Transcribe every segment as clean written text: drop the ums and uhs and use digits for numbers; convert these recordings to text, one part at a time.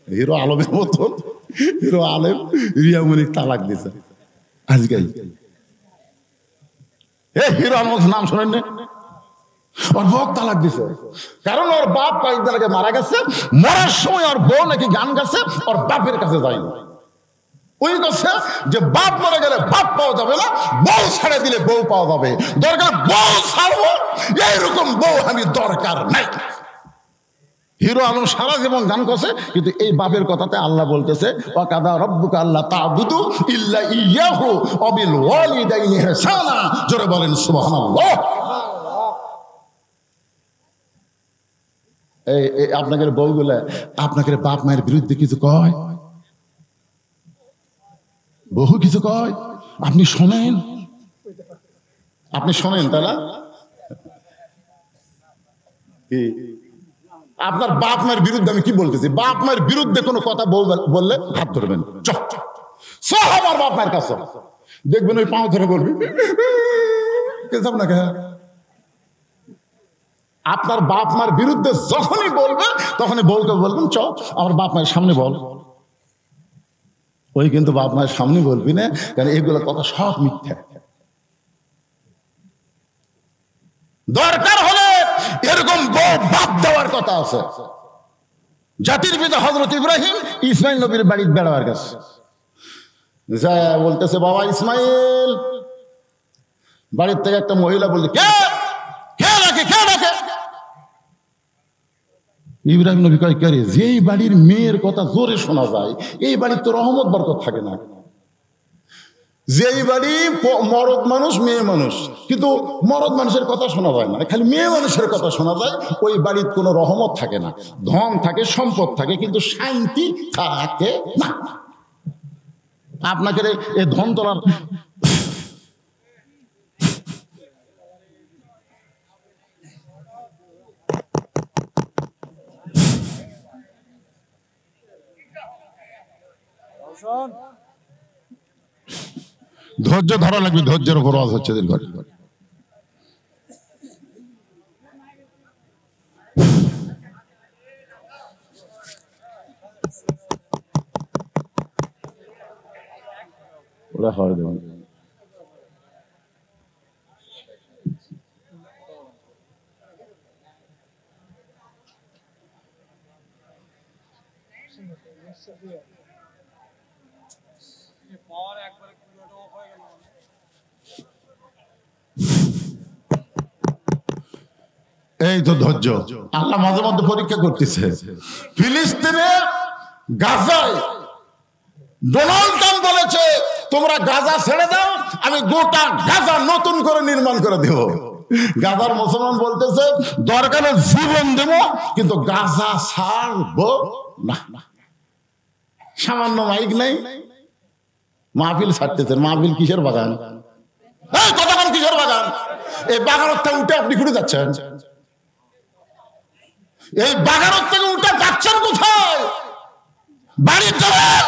Hero আলমের মতন hero Alam Riyamoni তালাক দিছে আজকে। হিরো আলম নাম শোনেন না? ওর বউ তালাক দিছে, কারণ ওর বাপ কয়েকদিন আগে মারা গেছে। মরার সময় ওর বউ নাকি গান গাছে, ওর বাপের কাছে যায়নি। ওই কাছে যে বাপ মরে গেলে বাপ পাওয়া যাবে না, বউ ছেড়ে দিলে বউ পাওয়া যাবে। দরকার বউ ছাড়বো, এইরকম বউ আমি দরকার নাই। হিরো আলম সারা জীবন গান করছে, কিন্তু এই বাপের কথাতে আল্লাহ বলতেছে ওয়াকাদা রব্বুকা আল্লা তা'বুদু ইল্লা ইয়াহু ওয়া বিল ওয়ালিদাইনি ইহসানা। জোরে বলেন সুবহানাল্লাহ। এই আপনাদের বউগুলা আপনাকে বাপ মায়ের বিরুদ্ধে কিছু কয়, বহু কিছু কয়, আপনি শোনেন, আপনি শোনেন, তাই না? আপনার বাপ মায়ের বিরুদ্ধে আমি কি বলতেছি? বাপ মায়ের বিরুদ্ধে কোনো কথা বললে হাত ধরবেন, আমার বাপ মায়ের কাছে দেখবেন ওই পাও ধরে বলবি না। আপনার বাপ মায়ের বিরুদ্ধে যখনই বলবে তখনই বউকে বলবেন চ আমার বাপ মায়ের সামনে বল। ওই কিন্তু বাপ মায়ের সামনে বলবি না, কারণ এগুলো কথা সব মিথ্যা। দরকার হলে এরকম বউ বাপ দেওয়ার কথা আছে। জাতির পিতা হযরত ইব্রাহিম ইসমাইল নবীর বাড়ির বেড়াবার কাছে যা বলতেছে বাবা ইসমাইল, বাড়ির থেকে একটা মহিলা বলছে কে ডাকে, কে ডাকে? ইব্রাহিম নবী কয় কে রে? যেই বাড়ির মেয়ের কথা জোরে শোনা যায় এই বাড়ির তো রহমত বরকত থাকে না। যেই বাড়ি মরদ মানুষ মেয়ে মানুষ, কিন্তু মরদ মানুষের কথা শোনা যায় না, খালি মেয়ে মানুষের কথা শোনা যায়, ওই বাড়ির কোনো রহমত থাকে না। ধন থাকে, সম্পদ থাকে, কিন্তু শান্তি থাকে না। আপনাকে এই ধন তোলার ধৈর্য ধরা লাগবে, ধৈর্যের উপর ওয়াজ হচ্ছে দীর্ঘ। ওরা হয় দেবেন এই তো ধৈর্য আল্লাহ মাঝে মধ্যে পরীক্ষা করতেছে। ফিলিস্তিনে গাজায় ডোনাল্ড ট্রাম্প বলেছে তোমরা গাজা ছেড়ে দাও, আমি গোটা গাজা নতুন করে নির্মাণ করে দেব। গাজার মুসলমান বলতেছে দরকারে জীবন দেব, কিন্তু গাজা ছাড়বো না। সামান্য মাইক নাই, মাহফিল ছাড়তেছেন। মাহফিল কিসের বাগান? কতক্ষণ কিসের বাগান? এই বাগানটা উঠে আপনি ঘুরে যাচ্ছেন, এই বাগানত থেকে উঠে যাচ্ছেন কোথায়? বাড়ির যাবেন,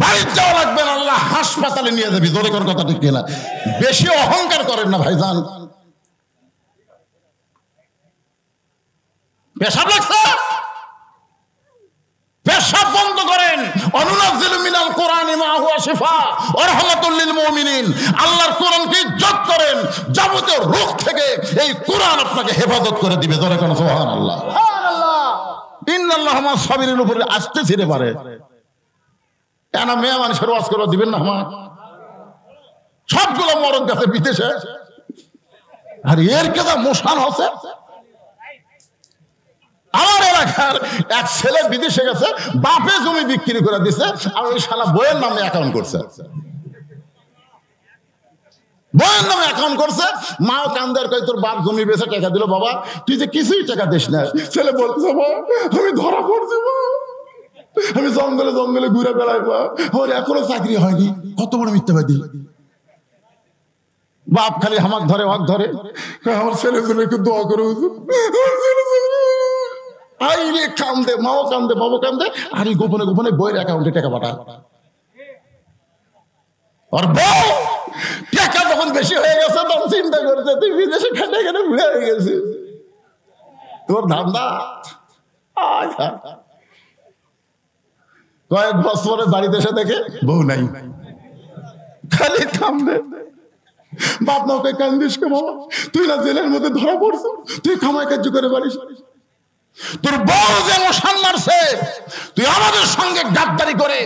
বাড়ির যাওয়া লাগবে না, আল্লাহ হাসপাতালে নিয়ে যাবি। জোরে কোন কথা ঠিক কিনা? বেশি অহংকার করেন না ভাইজান। পেশাব লাগছে, পেশাব বন্ধ করেন। অনুনাজ্জিলু মিনাল কুরআনি মা হুয়া শিফা ওয়া রাহমাতুল লিল মুমিনিন। আল্লাহর কোরআনকে ইজ্জত করেন, যাবতীয় রোগ থেকে এই কোরআন আপনাকে হেফাজত করে দিবে। জোরে কোন সুবহানাল্লাহ। সুবহানাল্লাহ। ইন্নাল্লাহা মা'আস সাবিরিন উপরে আসতে ছিড়ে পারে এনা মেয়ে মানুষের ওয়াজ করে দিবেন না? আমার সবগুলো মরণ গেছে বিদেশে, আর এর কেদা মোশান হচ্ছে। আমার এলাকার এক ছেলে বিদেশে গেছে, বাপে জমি বিক্রি করে দিছে, আর ওই শালা বইয়ের নামে অ্যাকাউন্ট করছে। বইয়ের নামে অ্যাকাউন্ট করছে। মাও কান্দার কই তোর বাপ জমি বেচে টাকা দিল, বাবা তুই যে কিছুই টাকা দিস না। ছেলে বলতেছে আমি ধরা পড়ছি, আমি জঙ্গলে জঙ্গলে ঘুরে বেড়াই, আমার এখনো চাকরি হয়নি। কত বড় মিথ্যাবাদী! বাপ খালি হামাক ধরে ওয়াক ধরে, আমার ছেলের জন্য একটু দোয়া করে। আইরে কান্দে, মাও কান্দে, বাবা কান্দে, আর এই গোপনে গোপনে বইয়ের অ্যাকাউন্টে টাকা পাঠায়। আর বউ টাকা যখন বেশি হয়ে গেছে তখন চিন্তা করছে তুই বিদেশে খেটে খেটে ঘুরে হয়ে গেছিস, তোর ধান্দা। কয়েক বছরে বাড়িতে এসে দেখে বউ নাই, খালি কান্দে। বাপ মাকে কান্দিস কে বাবা? তুই না জেলের মধ্যে ধরা পড়ছ, তুই কামাই কার্য করে পারিস। তোর বউ যে মশান মারছে, তুই আমাদের সঙ্গে গাদ্দারি করে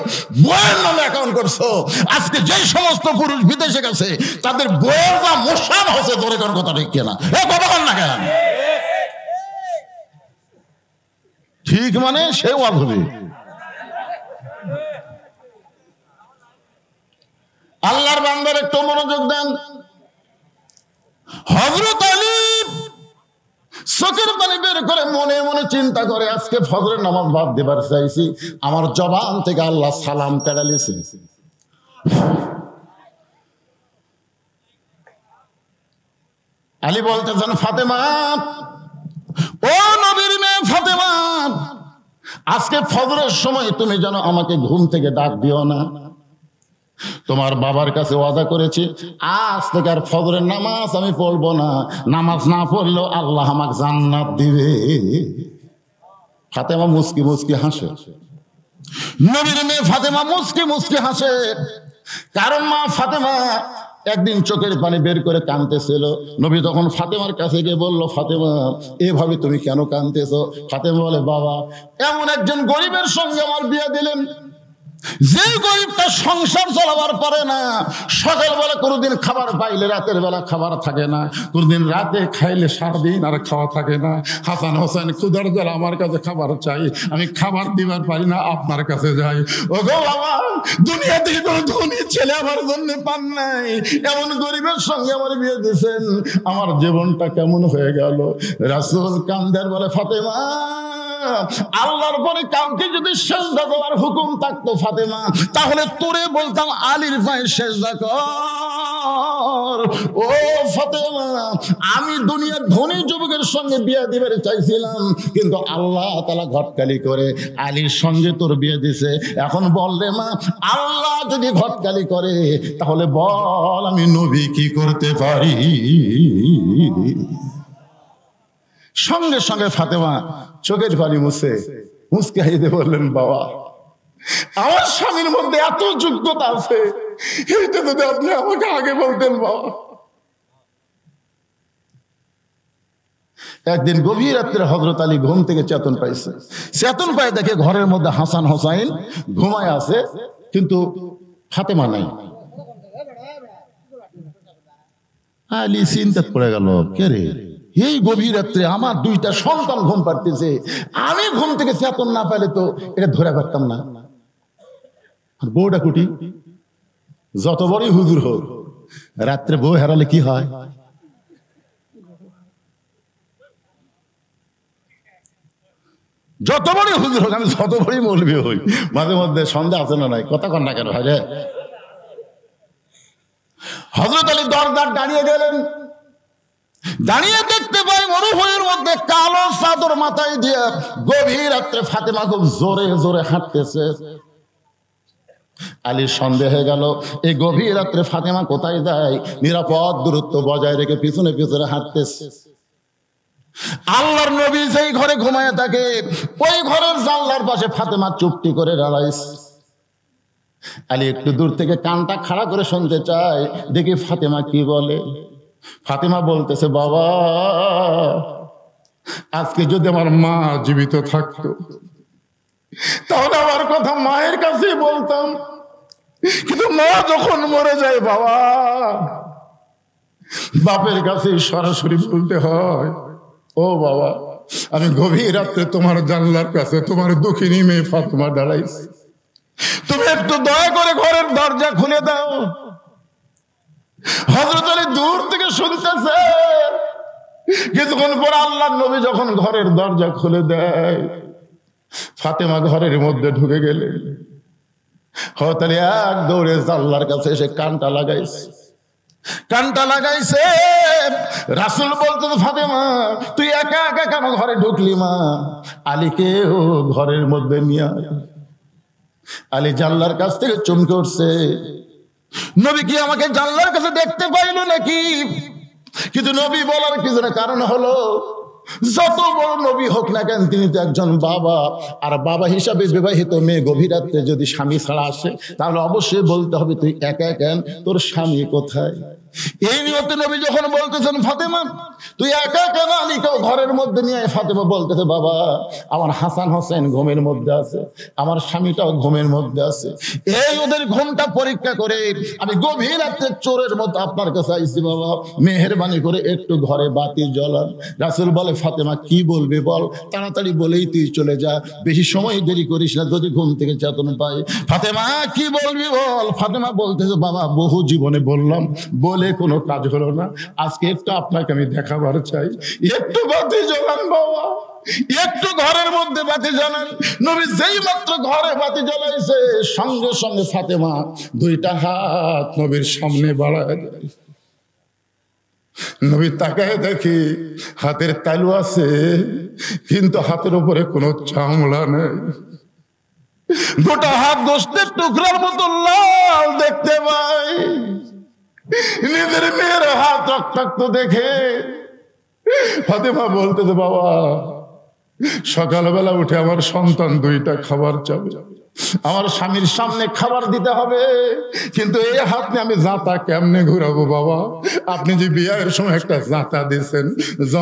বউয়ের নামে অ্যাকাউন্ট করছো। আজকে যে সমস্ত পুরুষ বিদেশে গেছে তাদের বউয়ের যা মশান হচ্ছে, তোর কোন কথা ঠিক কিনা? এ কথা বল না কেন? ঠিক মানে সেও হবে। আল্লাহর বান্দার একটু মনোযোগ দেন। হযরত আলী চোখের পানি বের করে মনে মনে চিন্তা করে, আজকে ফজরের নামাজ বাদ দেবার চাইছি, আমার জবান থেকে আল্লাহ সালাম কেড়ে নিয়েছে। আলী বলতেছেন, ফাতেমা, ও নবীর মেয়ে ফাতেমা, আজকে ফজরের সময় তুমি যেন আমাকে ঘুম থেকে ডাক দিও না। তোমার বাবার কাছে ওয়াদা করেছি, আজ থেকে আর ফজরের নামাজ আমি পড়বো না। নামাজ না পড়লেও আল্লাহ আমাকে জান্নাত দিবে। ফাতেমা মুস্কি মুস্কি হাসে। নবীর মেয়ে ফাতেমা মুস্কি মুস্কি হাসে, কারণ মা ফাতেমা একদিন চোখের পানি বের করে কাঁদতেছিল। নবী তখন ফাতেমার কাছে গিয়ে বলল, ফাতেমা, এভাবে তুমি কেন কাঁদতেছো? ফাতেমা বলে, বাবা, এমন একজন গরিবের সঙ্গে আমার বিয়ে দিলেন, যে গরিবটা সংসার চালাবার পারে না। সকালবেলা কোনোদিন খাবার পাইলে রাতের বেলা খাবার থাকে না, কোনোদিন রাতে খাইলে সারাদিন আর খাওয়া থাকে না। হাসান হোসেন ক্ষুধার জ্বালা আমার কাছে খাবার চাই, আমি খাবার দিবার পারি না, আপনার কাছে যাই। ও গো বাবা, দুনিয়া থেকে কোনো ধনী ছেলে আমার জন্য পান নাই, এমন গরিবের সঙ্গে আমার বিয়ে দিয়েছেন, আমার জীবনটা কেমন হয়ে গেল। রাসূল কান্দার বলে, ফাতেমা, আল্লাহর পরে কাউকে যদি সেজদা দেওয়ার হুকুম থাকতো ফাতেমা, তাহলে তোরে বলতাম আলীর পায়ে সেজদা কর। ও ফাতেমা, আমি দুনিয়ার ধনী যুবকের সঙ্গে বিয়ে দিবার চাইছিলাম, কিন্তু আল্লাহ তাআলা ঘটকালি করে আলীর সঙ্গে তোর বিয়ে দিছে। এখন বল রে মা, আল্লাহ যদি ঘটকালি করে তাহলে বল আমি নবী কি করতে পারি? সঙ্গে সঙ্গে ফাতেমা চোখের পানি মুছে মুসকে হাসিয়ে বললেন, বাবা, আমার স্বামীর মধ্যে এত যোগ্যতা আছে, এটা যদি আপনি আমাকে আগে বলতেন বাবা। একদিন গভীর রাত্রে হযরত আলী ঘুম থেকে চেতন পাইছে। চেতন পায় দেখে ঘরের মধ্যে হাসান হোসাইন ঘুমায় আছে, কিন্তু ফাতেমা নাই। আলী চিন্তা পড়ে গেল, কে রে, এই গভীর রাত্রে আমার দুইটা সন্তান ঘুম পাড়তেছে, আমি ঘুম থেকে চেতন না পাইলে তো এটা ধরে পারতাম না। আর বউটা কুটি, যত বড়ই হুজুর হোক, রাত্রে বউ হারালে কি হয়? যত বড়ই হুজুর হোক, আমি যত বড়ই মৌলবি হই, মাঝে মধ্যে সন্দেহ আছে না নাই, কথা কন না কেন ভাই রে? হযরত আলী দরজার দাঁড়িয়ে গেলেন, দাঁড়িয়ে দেখতে পাই মরুভূমির মধ্যে কালো চাদর মাথায় দিয়ে গভীর রাত্রে ফাতেমা খুব জোরে জোরে হাঁটতেছে। আলীর সন্দেহ হয়ে গেল, এই গভীর রাত্রে ফাতেমা কোথায় যায়? নিরাপদ দূরত্ব বজায় রেখে পিছনে পিছনে হাঁটতেছে। আল্লাহর নবী যেই ঘরে ঘুমায় থাকে, ওই ঘরের জানলার পাশে ফাতেমা চুপটি করে দাঁড়াইছে। আলী একটু দূর থেকে কানটা খাড়া করে শুনতে চায়, দেখি ফাতেমা কি বলে। ফাতেমা বলতেছে, বাবা, আজকে যদি আমার মা জীবিত থাকতো তাহলে আমার কথা মায়ের কাছে বলতাম, কিন্তু মা যখন মরে যায় বাবা, বাপের কাছে সরাসরি বলতে হয়। ও বাবা, আমি গভীর রাত্রে তোমার জানলার কাছে তোমার দুঃখিনী মেয়ে ফাতেমা দাঁড়াইছি, তুমি একটু দয়া করে ঘরের দরজা খুলে দাও। হযরত আলী দূর থেকে শুনতেছে। কিছুক্ষণ পর আল্লাহর নবী যখন ঘরের দরজা খুলে দেয়, ফাতেমা ঘরের মধ্যে ঢুকে গেলেন। হযরত আলী এক দৌড়ে জানলার কাছে এসে কানটা লাগাইছে। রাসূল বলতেন, ফাতেমা, তুই একা একা কেন ঘরে ঢুকলি মা? আলীকেও ঘরের মধ্যে নিয়ে আয়। আলী জানলার কাছ থেকে চমকে উঠছে, নবী কি আমাকে জানলার কাছে দেখতে পাইল নাকি? কিন্তু নবী বলার কিছু না, কারণ হলো যত বড় নবী হোক না কেন তিনি তো একজন বাবা। আর বাবা হিসাবে বিবাহিত মেয়ে গভীর রাত্রে যদি স্বামী ছাড়া আসে তাহলে অবশ্যই বলতে হবে তুই একা কেন, তোর স্বামী কোথায়। এই নিয়তে নবী যখন বলতেছেন ফাতেমা তুই একা কেন, আলীকেও ঘরের মধ্যে নিয়ে ফাতেমা বলতেছে বাবা আমার হাসান হোসেন ঘুমের মধ্যে আছে, আমার স্বামীটাও ঘুমের মধ্যে আছে, এই ওদের ঘুমটা পরীক্ষা করে আমি গভীর রাত্রে চোরের মতো আপনার কাছে আইছি বাবা, মেহেরবানি করে একটু ঘরে বাতি জ্বলান। রাসূল বলে ফাতেমা কি বলবে বল, তাড়াতাড়ি বলেই তুই চলে যা, বেশি সময় দেরি করিস না যদি ঘুম থেকে চেতন পাই। ফাতেমা কি বলবি বল। ফাতেমা বলতেছে বাবা বহু জীবনে বললাম, বলে কোনো কাজ হলো না, আজকে একটু আপনাকে আমি দেখাবার চাই, একটু বাতি জ্বলান বাবা, একটু ঘরের মধ্যে বাতি জ্বালান। নবী যেই মাত্র ঘরে বাতি জ্বালাইছে সঙ্গে সঙ্গে ফাতেমা দুইটা হাত নবীর সামনে বাড়ায় দেয়। নবী তাকায় দেখি হাতের তালু আছে কিন্তু হাতের উপরে কোনো চামড়া নেই, গোটা হাত গোস্তের টুকরার মতো লাল দেখতে পাই। নিজের মেয়ের হাত রক্তাক্ত দেখে ফাতেমা বলতেছে বাবা সকালবেলা উঠে আমার সন্তান দুইটা খাবার চাবে, আমার স্বামীর সামনে খাবার দিতে হবে, কিন্তু এই হাত নিয়ে আমি জাতা কেমনে ঘুরাবো বাবা। আপনি যে বিয়ের সময় একটা জাতা দিয়েছেন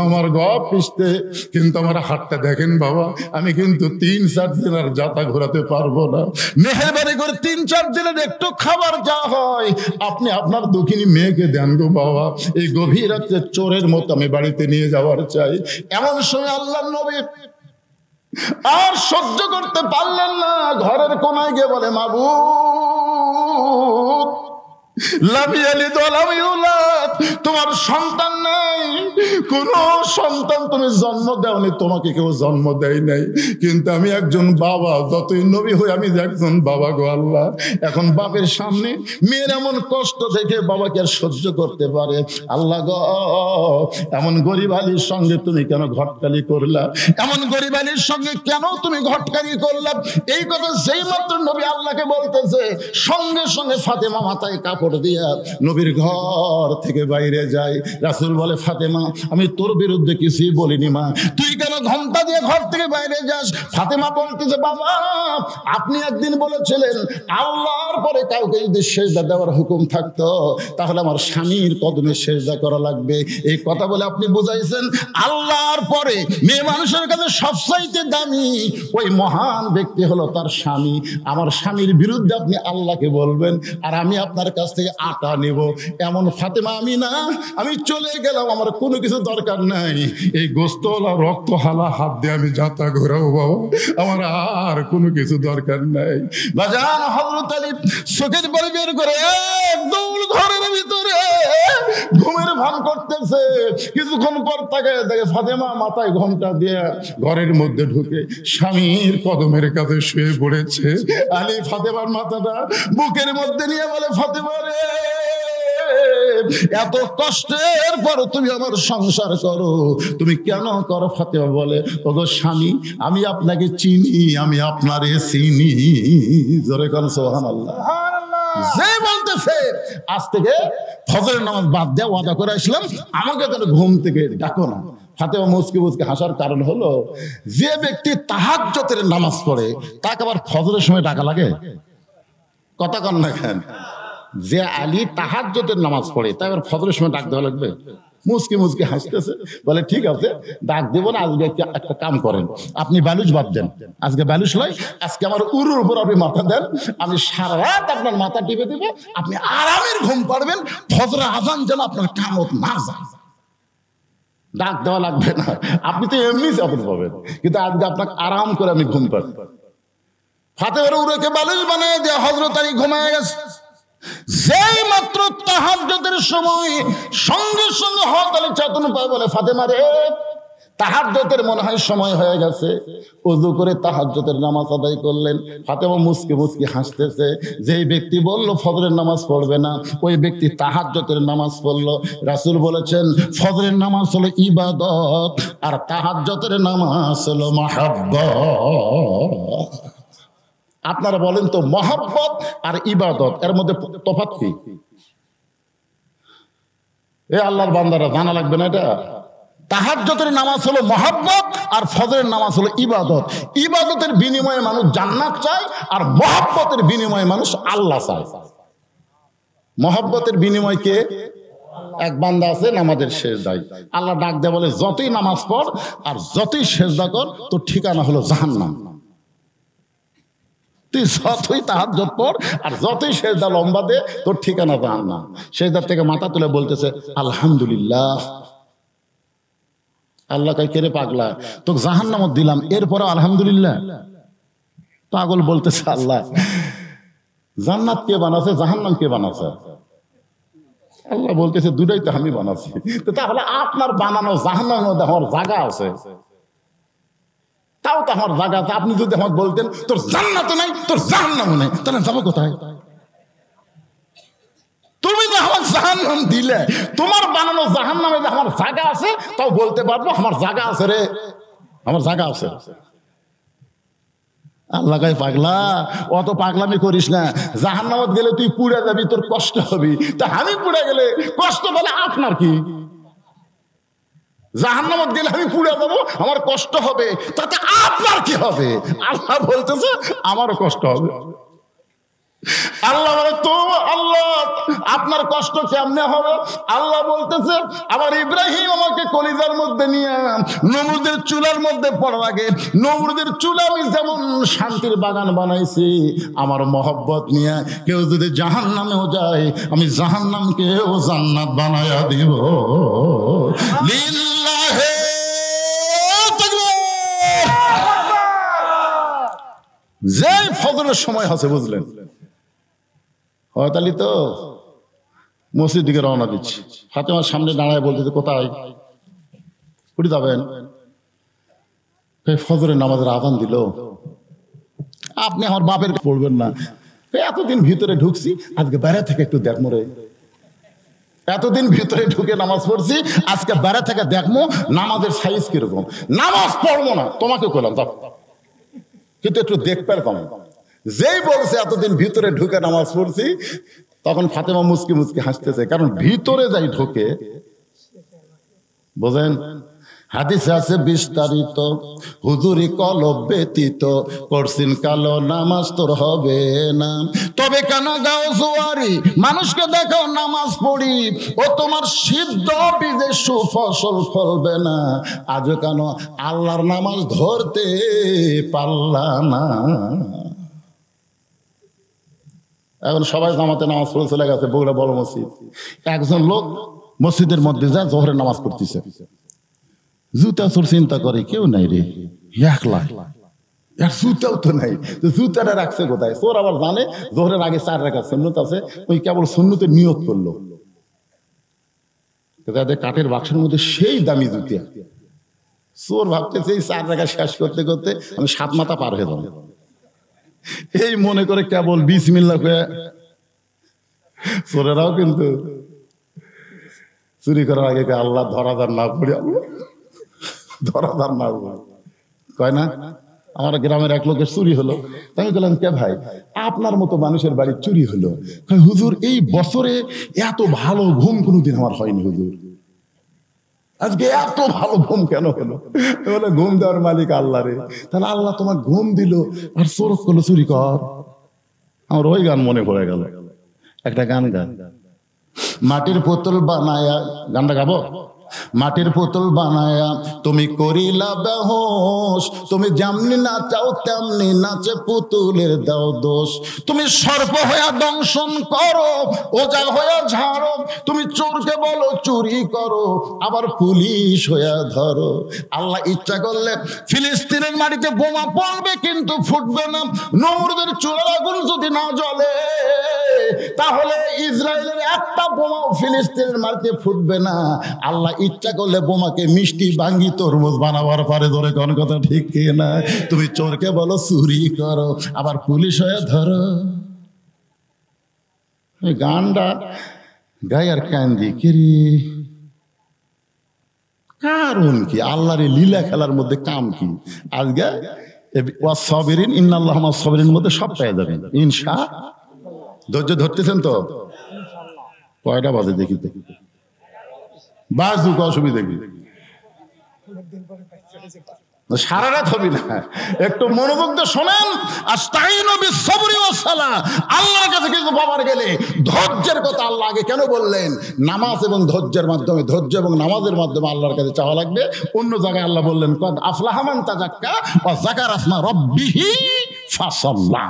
আমার গপ পিষতে, কিন্তু আমার হাতটা দেখেন বাবা, আমি কিন্তু 3-4 দিন আর জাতা ঘোরাতে পারবো না, মেহেরবানি করে 3-4 দিনের একটু খাবার যা হয় আপনি আপনার দুঃখিনী মেয়েকে দেন গো বাবা, এই গভীর রাত্রে চোরের মতো আমি বাড়িতে নিয়ে যাওয়ার চাই। এমন সময় আল্লাহর নবী আর সহ্য করতে পারলেন না, ঘরের কোনায় গিয়ে বলে মাবুদ তোমার সন্তান নাই, কোন সন্তান তুমি জন্ম দাওনি, তোমাকে কেউ জন্ম দেয় নাই, কিন্তু আমি একজন বাবা, যতই নবী হই আমি একজন বাবা গো আল্লাহ। এখন বাপের সামনে মেয়ের এমন কষ্ট দেখে বাবাকে আর সহ্য করতে পারে আল্লাহ গো, এমন গরিব আলীর সঙ্গে তুমি কেন ঘটকালি করলা, এমন গরিব আলীর সঙ্গে কেন তুমি ঘটকালি করলা। এই কথা যেই মাত্র নবী আল্লাহকে বলতেছে সঙ্গে সঙ্গে ফাতেমা মাথায় কাপড় দিয়া নবীর ঘর থেকে বাইরে যায়। রাসূল বলে ফাতেমা আমি তোর বিরুদ্ধে কিছুই বলিনি মা, তুই কেন ঘন্টা দিয়ে ঘর থেকে বাইরে যাস। ফাতেমা বলতেছে বাবা আপনি একদিন বলেছিলেন আল্লাহর পরে কাউকে যদি সেজদা দেওয়ার হুকুম থাকতো তাহলে আমার স্বামীর কদমে সেজদা করা লাগবে, এই কথা বলে আপনি বুঝাইছেন আল্লাহর পরে মেয়ে মানুষের কাছে সবচাইতে দামি ওই মহান ব্যক্তি হলো তার স্বামী। আমার স্বামীর বিরুদ্ধে আপনি আল্লাহকে বলবেন আর আমি আপনার কাছ থেকে আটা নেব, এমন ফাতেমা আমি না, আমি চলে গেলাম, আমার কোনো কিছু দরকার নাই, এই গোস্তওয়ালা রক্ত হালা হাত দিয়ে আমি যাতা ঘোরাবো বাবা, আমার আর কোনো কিছু দরকার নাই। বাজান হযরত আলী চোখের পানি বের করে এক দৌড় ঘরের ভিতরে ঘুমের ভান করতেছে, কিছুক্ষণ পর তাকে দেখে ফাতেমা মাথায় ঘোমটা দিয়ে ঘরের মধ্যে ঢুকে স্বামীর কদমের কাছে শুয়ে পড়েছে। আলী ফাতেমার মাথাটা বুকের মধ্যে নিয়ে বলে ফাতেমা রে এত কষ্টের পর তুমি আমার সংসার করো, তুমি কেন করো। ফাতেমা বলে ওগো স্বামী আমি আপনাকে চিনি, আমি আপনারে চিনি। জোরে কোন সুবহানাল্লাহ। যে বলতেছে আজ থেকে ফজরের নামাজ বাদ দেওয়া ওয়াদা করে আসলাম, আমাকে যেন ঘুম থেকে ডাকো না। ফাতেমা মুচকি মুচকি হাসার কারণ হলো যে ব্যক্তি তাহাজ্জুদের নামাজ পড়ে তাকে আবার ফজরের সময় ডাকা লাগে, কথা কন না কেন। যে আলী তাহাজ্জুদের নামাজ পড়ে তাই আবার ফজরের সময় ডাক দেওয়া লাগবে। মুচকি মুচকি হাসতেছে বলে ঠিক আছে ডাক দেবো না, আজকে একটা কাম করেন আপনি বালুচ বাদ দেন, আজকে বালুচ লয়, আজকে আমার উরুর উপর আপনি মাথা দেন, আমি সারা রাত আপনার মাথা টিপে দেবো, আপনি আরামের ঘুম পাড়বেন, ফজরের আযান যেন আপনার কামত না যায়। ডাক দেওয়া লাগবে না, আপনি তো এমনি চাপন পাবেন, কিন্তু আজকে আপনাকে আরাম করে আমি ঘুম পাড়ব। ফাতেমার উরুকে বালুচ বানিয়ে দেওয়া হযরত আলী ঘুমায় গেছে। যেই মাত্র তাহাজ্জুদের সময় সঙ্গে সঙ্গে হযরত আলী চেতন পায়, বলে ফাতেমা রে তাহাজ্জুদের মনে হয় সময় হয়ে গেছে। ওযু করে তাহাজ্জুদের নামাজ আদায় করলেন। ফাতেমা মুচকি মুচকি হাসতেছে। যেই ব্যক্তি বলল ফজরের নামাজ পড়বে না ওই ব্যক্তি তাহাজ্জুদের নামাজ পড়লো। রাসূল বলেছেন ফজরের নামাজ হলো ইবাদত আর তাহাজ্জুদের নামাজ হলো মাহাব্বত। আপনারা বলেন তো মহব্বত আর ইবাদত এর মধ্যে তফাৎ কি? এ আল্লাহর বান্দারা জানা লাগবে না এটা? তাহাজ্জুদের নামাজ হলো মহব্বত, আর ফজরের নামাজ হলো ইবাদত। ইবাদতের বিনিময়ে মানুষ জান্নাত চায়, আর মহব্বতের বিনিময়ে মানুষ আল্লাহ চায়। মহব্বতের বিনিময় কে? এক বান্দা আছে নামাজের সেজদায়, আল্লাহ ডাক দেয় বলে যতই নামাজ পড় আর যতই সেজদা কর তোর ঠিকানা হলো জাহান্নাম। তুই যতই তাহাজ্জুদ পড় আর যতই সেজদা লম্বা দে তোর ঠিকানা জাহান্নাম। সেজদার থেকে মাথা তুলে বলতেছে আলহামদুলিল্লাহ। আল্লাহ কয় কে রে পাগলা, তোকে জাহান্নামত দিলাম এরপরে আলহামদুলিল্লাহ? পাগল বলতেছে আল্লাহ জান্নাত কে বানাছে, জাহান্নাম কে বানাছে? আল্লাহ বলতেছে দুটাই তো আমি বানাচ্ছি। তো তাহলে আপনার বানানো জাহান্নামের মধ্যে আমার জায়গা আছে, তাও তো আমার জায়গা আছে। আপনি যদি আমাকে বলতেন তোর জান্নাত নাই তোর জাহান্নাম নাই, তাহলে যাবো কোথায়? তুমি যে আমার জাহান্নাম দিলে, তোমার বানানো জাহান্নামে যে আমার জায়গা আছে, তাও বলতে পারবো আমার জায়গা আছে রে, আমার জায়গা আছে। আল্লাহ কয় পাগলা অত পাগলামি করিস না, জাহান্নামত গেলে তুই পুড়ে যাবি, তোর কষ্ট হবে। তা আমি পুড়ে গেলে কষ্ট বলে আপনার কি? জাহান্নামত গেলে আমি পুড়ে যাবো, আমার কষ্ট হবে, তাতে আপনার কি হবে? আল্লাহ বলতেছে আমারও কষ্ট হবে। আল্লাহ বলে তো আল্লাহ আপনার কষ্ট কেমনে হবে? আল্লাহ বলতেছে আমার ইব্রাহিম আমাকে কলিজার মধ্যে নিয়ে নমরুদের চুলার মধ্যে পড়ার আগে নমরুদের চুলা আমি যেমন শান্তির বাগান বানাইছি, আমার মহব্বত নিয়ে কেউ যদি জাহান্নামেও যায় আমি জাহান্নামকেও জান্নাত বানায়া দিব। লিল্লাহি তাকবীর। যে ফজরের সময় আছে বুঝলেন, হয়তালি তো মসজিদ দিকে রওনা দিচ্ছি। ফাতেমার সামনে দাঁড়ায় বলতেছে কোথায় উঠে যাবেন? ফজরের নামাজের আযান দিল, আপনি আমার বাপের পড়বেন না? এতদিন ভিতরে ঢুকছি, আজকে বাইরে থেকে একটু দেখমো রে। এতদিন ভিতরে ঢুকে নামাজ পড়ছি, আজকে বাইরে থেকে দেখবো নামাজের সাইজ কিরকম। নামাজ পড়বো না তোমাকে করলাম, কিন্তু একটু দেখতে পারতাম। যেই বলছে এতদিন ভিতরে ঢুকে নামাজ পড়ছি, তখন ফাতেমা মুচকি মুচকি হাসতেছে, কারণ ভিতরে যাই ঢোকে। বোঝেন? হাদিসে আছে বিস্তারিত, হুজুরি কলব ব্যতীত করছিন কালো নামাজ তোর হবে না। তবে কেন গাও জোয়ারি মানুষকে দেখাও নামাজ পড়ি, ও তোমার সিদ্ধ বীজে সুফসল ফলবে না। আজও কেন আল্লাহর নামাজ ধরতে পারলা না? এখন সবাই জামাতে নামাজ পড়ে চলে গেছে বগুড়া বড় মসজিদ। একজন লোক মসজিদের মধ্যে যায় জোহরের নামাজ পড়তেছে, জুতা চোর চিন্তা করে কেউ নাই রে, একলা জুতাও তো নাই, জুতাটা রাখছে কোথায়? চোর আবার জানে জোহরের আগে 4 রাকাত সুন্নত আছে, ওই কেবল সুন্নতের নিয়ত করলো। কাঠের বাক্সের মধ্যে সেই দামি জুতা। চোর ভাবতেছে এই 4 রাকাত শেষ করতে করতে আমি 7 মাথা পার হয়ে যাবো, এই মনে করে কেবল বিসমিল্লাহ কয়ে। চোরেরাও কিন্তু চুরি করার আগে আল্লাহ ধরাধার না পড়ি, ধরাধার না কয় না। আমার গ্রামের এক লোকের চুরি হলো, আমি বললাম কে ভাই আপনার মতো মানুষের বাড়ি চুরি হলো? হুজুর এই বছরে এত ভালো ঘুম কোনোদিন আমার হয়নি হুজুর, আজকে এত ভালো ঘুম কেন হলো? বলে ঘুম দেওয়ার মালিক আল্লাহ রে। তাহলে আল্লাহ তোমার ঘুম দিল আর চোর করলো চুরি কর। আমার ওই গান মনে পড়ে গেল, একটা গান গান, মাটির পুতুল বানায়া, গানটা গাবো? মাটির পুতুল বানায়া তুমি করিলা বেহোশ, তুমি যেমনি নাচাও তেমনি নাচে পুতুলের দাও দোষ। তুমি সর্প হইয়া দংশন করো, ওজা হইয়া ঝাড়ো, তুমি চোরকে বলো চুরি করো, আবার পুলিশ হইয়া ধরো। আল্লাহ ইচ্ছা করলে ফিলিস্তিনের মাটিতে বোমা পড়বে কিন্তু ফুটবে না। নমরুদের চুলার আগুন যদি না জ্বলে, তাহলে ইসরায়েলের একটা বোমাও ফিলিস্তিনের মাটিতে ফুটবে না। আল্লাহ ইচ্ছা করলে বোমাকে মিষ্টি ভাঙ্গি তরমুজ বানাবার পারে। ধরে কোন কথা ঠিক না? তুমি চোরকে বলো চুরি করো, আবার পুলিশ হয়ে ধরো। গানটা গাই আর কান্দি কিরি, কারণ কি? আল্লাহর লীলা খেলার মধ্যে কাম কি? আজকে সাবিরিন ইন্নাল্লাহ মা'আস সাবিরিন মধ্যে সব পেয়ে যাবেন ইনশা। ধৈর্য ধরতেছেন তো? কয়টা বাজে দেখি তো, বাজুক অসুবিধা কি? সারা রাত হবি না, একটু মনোযোগ দিয়ে শোনেন। আস্তাইনু বিসসবরি ওয়াস সালাহ, আল্লাহর কাছে কিছু পাবার গেলে ধৈর্যের কথা আল্লাহ আগে কেন বললেন? নামাজ এবং ধৈর্যের মাধ্যমে, ধৈর্য এবং নামাজের মাধ্যমে আল্লাহর কাছে চাওয়া লাগবে। অন্য জায়গায় আল্লাহ বললেন কদ আফলাহা মান তাযাক্কা ওয়া যাকারা ইসমা রাব্বিহি ফাসাল্লা।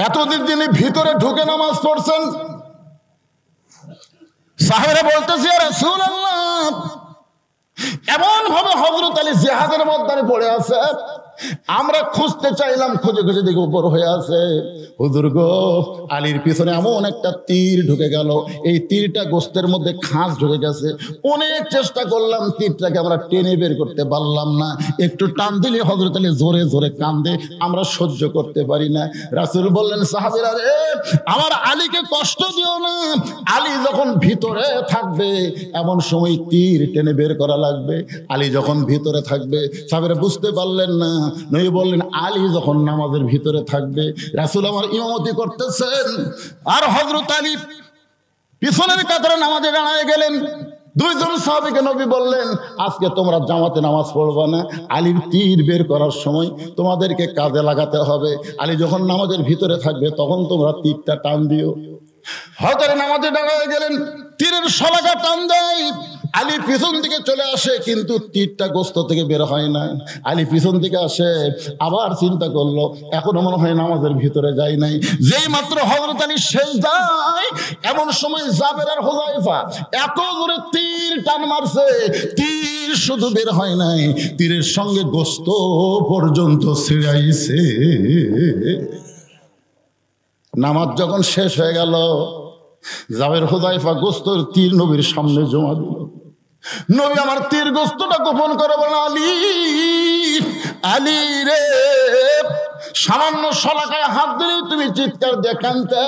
এতদিন তিনি ভিতরে ঢুকে নামাজ পড়ছেন, সাহাবারা বলতেছে ইয়া রাসূলুল্লাহ, এমন ভাবে হযরত আলী জিহাদের ময়দানে পড়ে আছে, আমরা খুঁজতে চাইলাম, খুঁজে খুঁজে দেখি উপর হয়ে আছে। হুজুর গো, আলীর পিছনে এমন একটা তীর ঢুকে গেল, এই তীরটা গোস্তের মধ্যে খাস ঢুকে গেছে। অনেক চেষ্টা করলাম, তীরটাকে আমরা টেনে বের করতে পারলাম না। একটু টান দিলে হযরত আলী জোরে জোরে কান্দে, আমরা সহ্য করতে পারি না। রাসূল বললেন সাহাবীরা রে, আমার আলীকে কষ্ট দিও না, আলী যখন ভিতরে থাকবে এমন সময় তীর টেনে বের করা লাগবে। আলী যখন ভিতরে থাকবে, সাহাবীরা বুঝতে পারলেন না। নবী বললেন আলী যখন নামাজের ভিতরে থাকবে, রাসূল আমার ইমামতি করতেছেন, আর হযরত আলী পিছনের কাতারে নামাজে দাঁড়ায় গেলেন। দুইজন সাহাবীকে নবী বললেন আজকে তোমরা জামাতে নামাজ পড়বা না, আলীর তীর বের করার সময় তোমাদেরকে কাজে লাগাতে হবে। আলী যখন নামাজের ভিতরে থাকবে তখন তোমরা তীরটা টান দিও। হযরত নামাজে দাঁড়ায় গেলেন, তীরের শলাকা টান দেয়, আলী পিছন দিকে চলে আসে, কিন্তু তীরটা গোস্ত থেকে বের হয় না। আলী পিছন দিকে আসে, আবার চিন্তা করলো এখনো মনে হয় নামাজের ভিতরে যাই নাই। যেই মাত্র হযরত আলী সেজদায়, এমন সময় জাবের আর হুযায়ফা এত জোরে তীর টান মারছে, তীর শুধু বের হয় নাই, তীরের সঙ্গে গোস্ত পর্যন্ত ছিঁড়াইছে। নামাজ যখন শেষ হয়ে গেল, জাবের হুযায়ফা গোস্তর তীর নবীর সামনে জমা দিল। নবী আমার তীর গোস্তটা গোপন করে বলেন আলী, আলী রে, সামান্য শলাকায় হাত দিলে তুমি চিৎকার দেখানতে,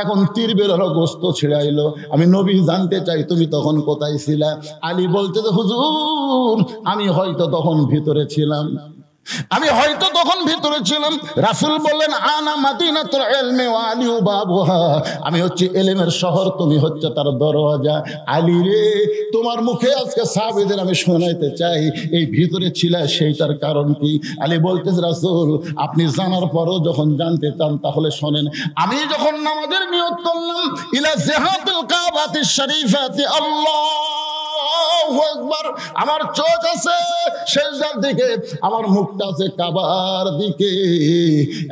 এখন তীর বের হলো, গোস্ত ছিড়াইলো। আমি নবী জানতে চাই তুমি তখন কোথায় ছিলা? আলী বলতে যে হুজুর, আমি হয়তো তখন ভিতরে ছিলাম, আমি হয়তো তখন ভিতরে ছিলাম। রাসূল বললেন আনা মাদিনাতুল ইলমি ওয়া আলী বাবুহা, আমি হচ্ছে ইলমের শহর, তুমি হচ্ছে তার দরওয়াজা। আলী রে, তোমার মুখে আজকে সাহাবীদের আমি শোনাইতে চাই এই ভিতরে ছিলা, সেইটার কারণ কি? আলী বলতেছে রাসূল, আপনি জানার পরও যখন জানতে চান তাহলে শোনেন। আমি যখন নামাজের নিয়ত করলাম ইলা জিহাতুল কাবাতিশ শরীফাতি, আল্লাহু আকবার, আমার চোখ আছে সেজদার দিকে, আমার মুখটা আছে কাবার দিকে।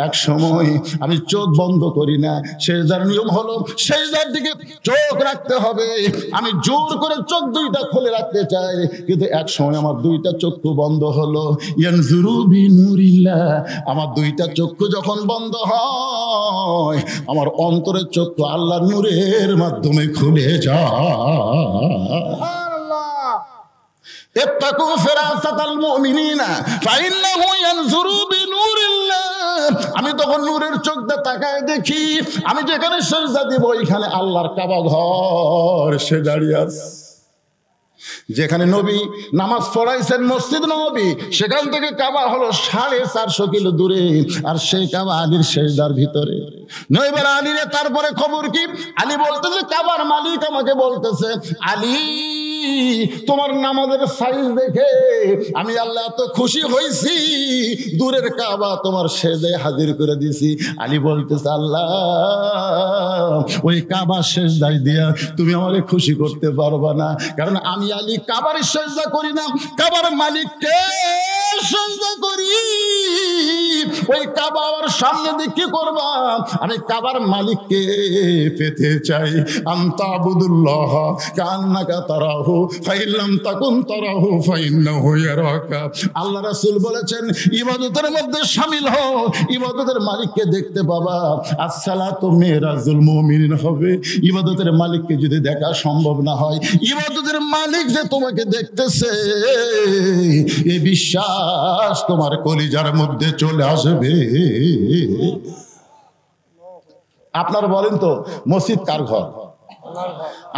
এক সময় আমি চোখ বন্ধ করি না, সেজদার নিয়ম হলো সেজদার দিকে চোখ রাখতে হবে। আমি জোর করে চোখ দুইটা খুলে রাখতে চাই, কিন্তু এক সময় আমার দুইটা চক্ষু বন্ধ হলো। ইয়ানজুরু বিনুরিল্লাহ, আমার দুইটা চক্ষু যখন বন্ধ হয়, আমার অন্তরের চক্ষু আল্লাহর নূরের মাধ্যমে খুলে যায়। ইত্তাকু ফিরাসাতাল মুমিনিনা ফাইন্নাহু ইয়ানজুরু বিনুরিল্লাহ, আমি তখন নূরের চোখ দিয়ে তাকায় দেখি, আমি যেখানে সিজদা দিব ওইখানে আল্লাহর কাবা ঘর সে দাঁড়িয়ে আছে। যেখানে নবী নামাজ পড়াইছেন মসজিদ নববী, সেখান থেকে কাবা হলো 450 কিলো দূরে, আর সেই কাবা আলীর সেজদার ভিতরে। নইবার আলী রে, তারপরে খবর কি? আলী বলতেছে কাবার মালিক আমাকে বলতেছে আলী, তোমার নামাজের সাইজ দেখে আমি আল্লাহ এত খুশি হয়েছি, দূরের কাবা তোমার সেজদায় হাজির করে দিছি। আলী বলতেছে আল্লাহ, ওই কাবা সেজদায় দিয়া তুমি আমারে খুশি করতে পারবা না, কারণ আমি আলী কাবার সেজদা করি না, কাবার মালিককে সেজদা করি। ওই কাবা আমার সামনে দিয়ে কি করবা? আমি কাবার মালিককে পেতে চাই। আনতা আবুদুল্লাহ কান্নাকা তারাহু ফাইল্লাম তাকুন তারাহু ফাইন্নাহু ইয়ারাকা। আল্লাহ রাসূল বলেছেন ইবাদতের মধ্যে শামিল হও, ইবাদতের মালিককে দেখতে পাবা। আসসালাতু মিরাজুল মুমিনিন হবে। ইবাদতের মালিককে যদি দেখা সম্ভব না হয়, ইবাদতের মালিক যে তোমাকে দেখতেছে এই বিশ্বাস তোমার কলিজার মধ্যে চলে আসবে। আপনারা বলেন তো মসজিদ কার ঘর?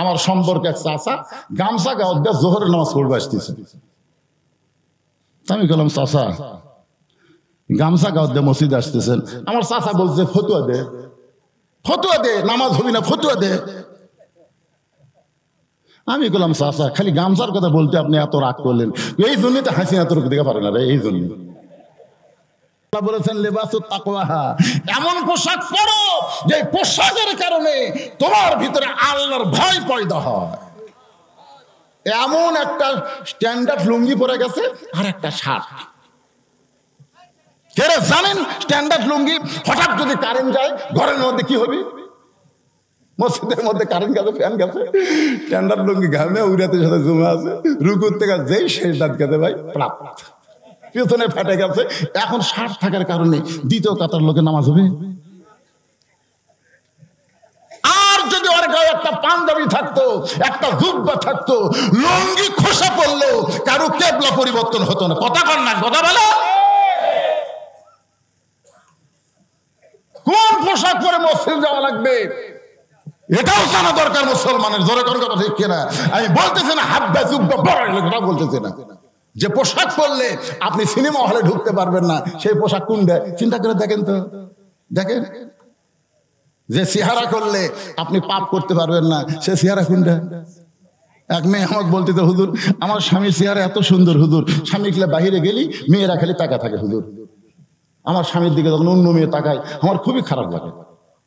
আমার সম্পর্কে এক চাচা গামছা গাওয়া দিয়ে জোহরের নামাজ পড়বে আসতেছে। আমি বললাম চাচা গামছা গাওয়া দিয়ে মসজিদ আসতেছেন? আমার চাচা বলছে ফতুয়া দে, ফতুয়া দে, নামাজ হবি না, ফতুয়া দে। আমি বললাম চাচা খালি গামছার কথা বলতে আপনি এত রাগ করলেন, এই জন্যই তো হাসিনা তোর দিকে পারে না রে, এই জন্য বলেছেন লেবাসুত তাকওয়াহা, এমন পোশাক পরো যে পোশাকের কারণে তোমার ভিতরে আল্লাহর ভয় পয়দা হয়। এমন একটা স্ট্যান্ডার্ড লুঙ্গি পরে গেছে আর একটা শার্ট, কে জানেন স্ট্যান্ডার্ড লুঙ্গি হঠাৎ যদি কারেন্ট যায় ঘরের মধ্যে কি হবে? মসজিদের মধ্যে কারেন্ট গেছে, ফ্যান গেছে, স্ট্যান্ডার্ড লুঙ্গি ঘামে উড়াতে সাথে জমে আছে, রুকুর থেকে যেই শেষ দাঁত গেছে ভাই প্রাপ্ত পেছনে ফেটে গেছে। এখন শার্ট থাকার কারণে দ্বিতীয় কাতার লোকে নামাজ হবে। আর যদি ওর গায়ে একটা পাঞ্জাবি থাকতো, একটা জুব্বা থাকতো, লুঙ্গি খোসা পড়লো, কারো কেবলা পরিবর্তন হতো না। কথা কর না, কথা বলো। কোন পোশাক পরে মসজিদ যাওয়া লাগবে এটাও জানা দরকার মুসলমানের। জোরে কোন কথা ঠিক কিনা? আমি বলতেছি না হাব্বা জুব্বা পরাই কথা বলতেছি না। যে পোশাক পরলে আপনি সিনেমা হলে ঢুকতে পারবেন না, সেই পোশাক কোনটা চিন্তা করে দেখেন তো, দেখেন। যে চেহারা করলে আপনি পাপ করতে পারবেন না, সে চেহারা কোনটা? এক মেয়ে আমাকে বলতে তো, হুজুর আমার স্বামীর চেহারা এত সুন্দর, হুজুর স্বামী খেলে বাহিরে গেলি মেয়েরা খালি তাকা থাকে, হুজুর আমার স্বামীর দিকে যখন অন্য মেয়ে তাকায় আমার খুবই খারাপ লাগে।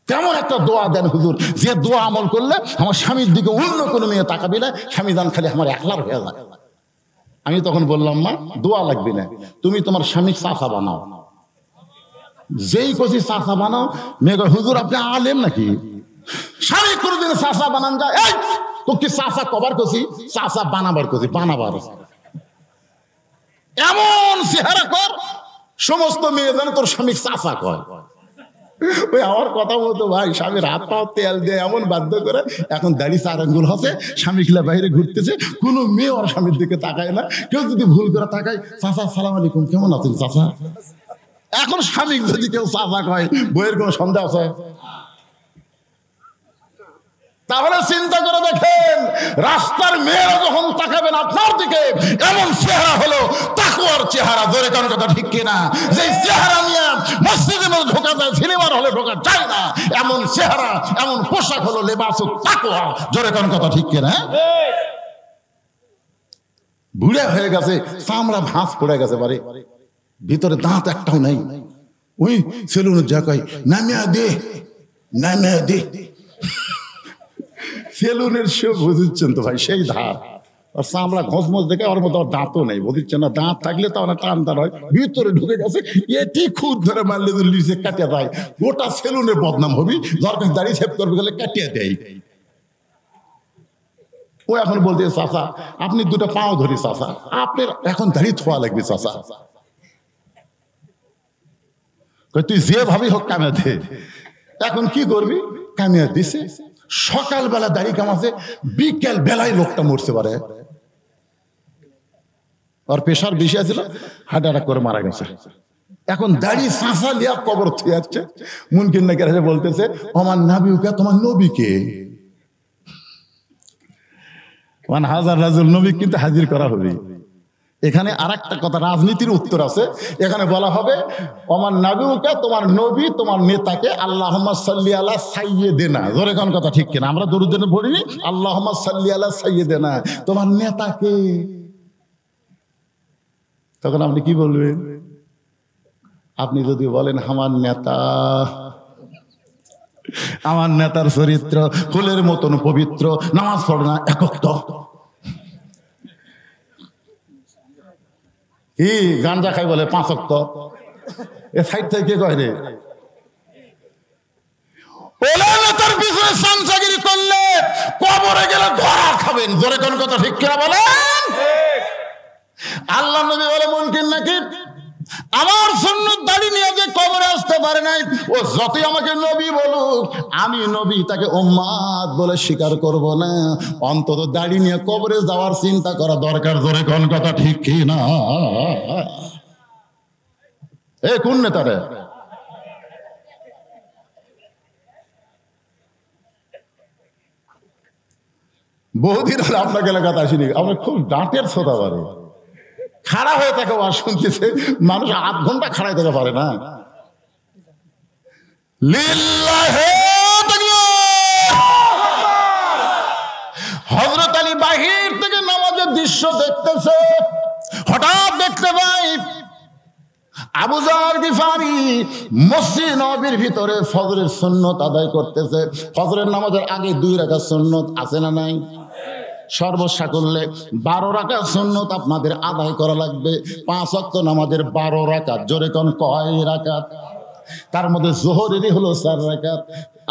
কেমন একটা দোয়া দেন হুজুর, যে দোয়া আমল করলে আমার স্বামীর দিকে অন্য কোনো মেয়ে তাকাবি না, স্বামী জান খালি আমার একলার হয়ে যায়। আমি তখন বললাম, মা দোয়া লাগবে না, তুমি তোমার স্বামী চাচা বানাও। যেই কছি চাচা বানাও, মেয়ে হুজুর আপনি আলেম নাকি? স্বামী কোনদিন চাচা বানান যায়? এই তো কি চাচা কবার কছি, চাচা বানাবার কছি, বানাবার। এমন চেহারা কর সমস্ত মেয়ে যেন তোর স্বামী চাচা কয়। ওই আমার কথা বলতো, ভাই স্বামীর হাত পাও তেল দিয়ে এমন বাধ্য করে, এখন দাড়ি 4 আঙ্গুল হচ্ছে, স্বামী খেলা বাইরে ঘুরতেছে, কোনো মেয়ে ওর স্বামীর দিকে তাকায় না। কেউ যদি ভুল করে তাকায়, চাচা সালাম আলাইকুম, কেমন আছেন চাচা? এখন স্বামী যদি কেউ চাচা কয়, বইয়ের কোনো সন্দেহ আছে? তাহলে চিন্তা করে দেখেন, রাস্তার মেয়েরা যখন তাকাবেন আপনার দিকে, এমন চেহারা হলো তাকওয়ার চেহারা। জোরে কোন কথা ঠিক কিনা? যে চেহারা নিয়ে মসজিদের মধ্যে ঢোকা যায়, সিনেমার হলে ঢোকা যায় না, এমন চেহারা, এমন পোশাক হলো লেবাসুত তাকওয়া। জোরে কোন কথা ঠিক কিনা? বুড়া হয়ে গেছে, চামড়া ভাঁজ পড়ে গেছে, বারে ভিতরে দাঁত একটাও নাই। ওই সেলুনের যা কয় নামিয়া দে, নামিয়া দে। সেলুনের সে বুঝছেন তো ভাই, সেই ধার আর চামড়া ঘসমস দেখে ওর মতো দাঁতও নেই, বুঝছেন না? দাঁত থাকলে তো অনেক টান টান হয়, ভিতরে ঢুকে গেছে, এটি খুদ ধরে মারলে লিচে কাটিয়ে দেয়, গোটা সেলুনে বদনাম হবি। দরকার দাড়ি সেভ করবে গেলে কাটিয়ে দেয়। ও এখন বলতে, চাচা আপনি দুটো পাও ধরি, চাচা আপনার এখন দাড়ি ছোঁয়া লাগবে, চাচা তুই যে ভাবি হোক কামিয়ে দে। এখন কি করবি? কামিয়ে দিছে, সকালবেলা দাড়ি কামাছে, বিকেল বেলায় লোকটা মরতে পারে। আর প্রেশার বেশি আছিল, হার্ট অ্যাটাক করে মারা গেছে। এখন দাড়ি চাঁচা লিয়া কবর থুয়ে যাচ্ছে। মুনকির নাকি বলতেছে, আমার নাবিউকে, তোমার নবীকে মানে হাজার রাজুল নবী কিন্তু হাজির করা হবে। এখানে আর একটা কথা, রাজনীতির উত্তর আছে। এখানে বলা হবে আমার নাবিউকা, তোমার নবী, তোমার নেতাকে আল্লাহুম্মা সাল্লি আলা সাইয়্যিদিনা। জোরে কোন কথা ঠিক কিনা? আমরা দরুদ পড়িনি আল্লাহুম্মা সাল্লি আলা সাইয়্যিদিনা, তোমার নেতাকে। তখন আপনি কি বলবেন? আপনি যদি বলেন আমার নেতা, আমার নেতার চরিত্র ফুলের মতন পবিত্র, নামাজ পড়ে না, একক কি গাঞ্জা খাই বলে 5 ওয়াক্ত, এ সাইড থেকে কে কয় রে? নেতার পিছনে সামসাগিরি করলে কবরে গেলে ধরা খাবেন। জোরে কোন কথা ঠিক কিনা বলেন? আল্লাহ নবী বলে মুনকির নাকি আমার সুন্নত দাড়ি নিয়ে যে কবরে আসতে পারে নাই, ও যতই আমাকে নবী বলুক, আমি নবী তাকে উম্মাত বলে স্বীকার করব না। অন্তত দাড়ি নিয়ে কবরে যাওয়ার চিন্তা করা দরকার। জোরে কোন কথা ঠিক কি না? এ কোন নেতারে? বহুদিন হলে আপনাকে এলাকাতে আসিনি, আমরা খুব ডাঁটের শ্রোতা পারে, খাড়া হয়ে থাকে ওয়াজ শুনতেছে, মানুষ 8 ঘন্টা খাড়াই থেকে পারে না। হযরত আলী দৃশ্য দেখতেছে, হঠাৎ দেখতে পাই আবু যর গিফারি মসজিদ নববীর ভিতরে ফজরের সুন্নত আদায় করতেছে। ফজরের নামাজের আগে 2 রাকাত সুন্নত আছে না নাই? সর্বসাকুল্যে 12 রাকাত সুন্নত আপনাদের আদায় করা লাগবে। 5 ওয়াক্ত নামাজের 12 রাকাত, জোরে কোন কয় রাকাত? তার মধ্যে জোহরেরই হলো 4 রাকাত,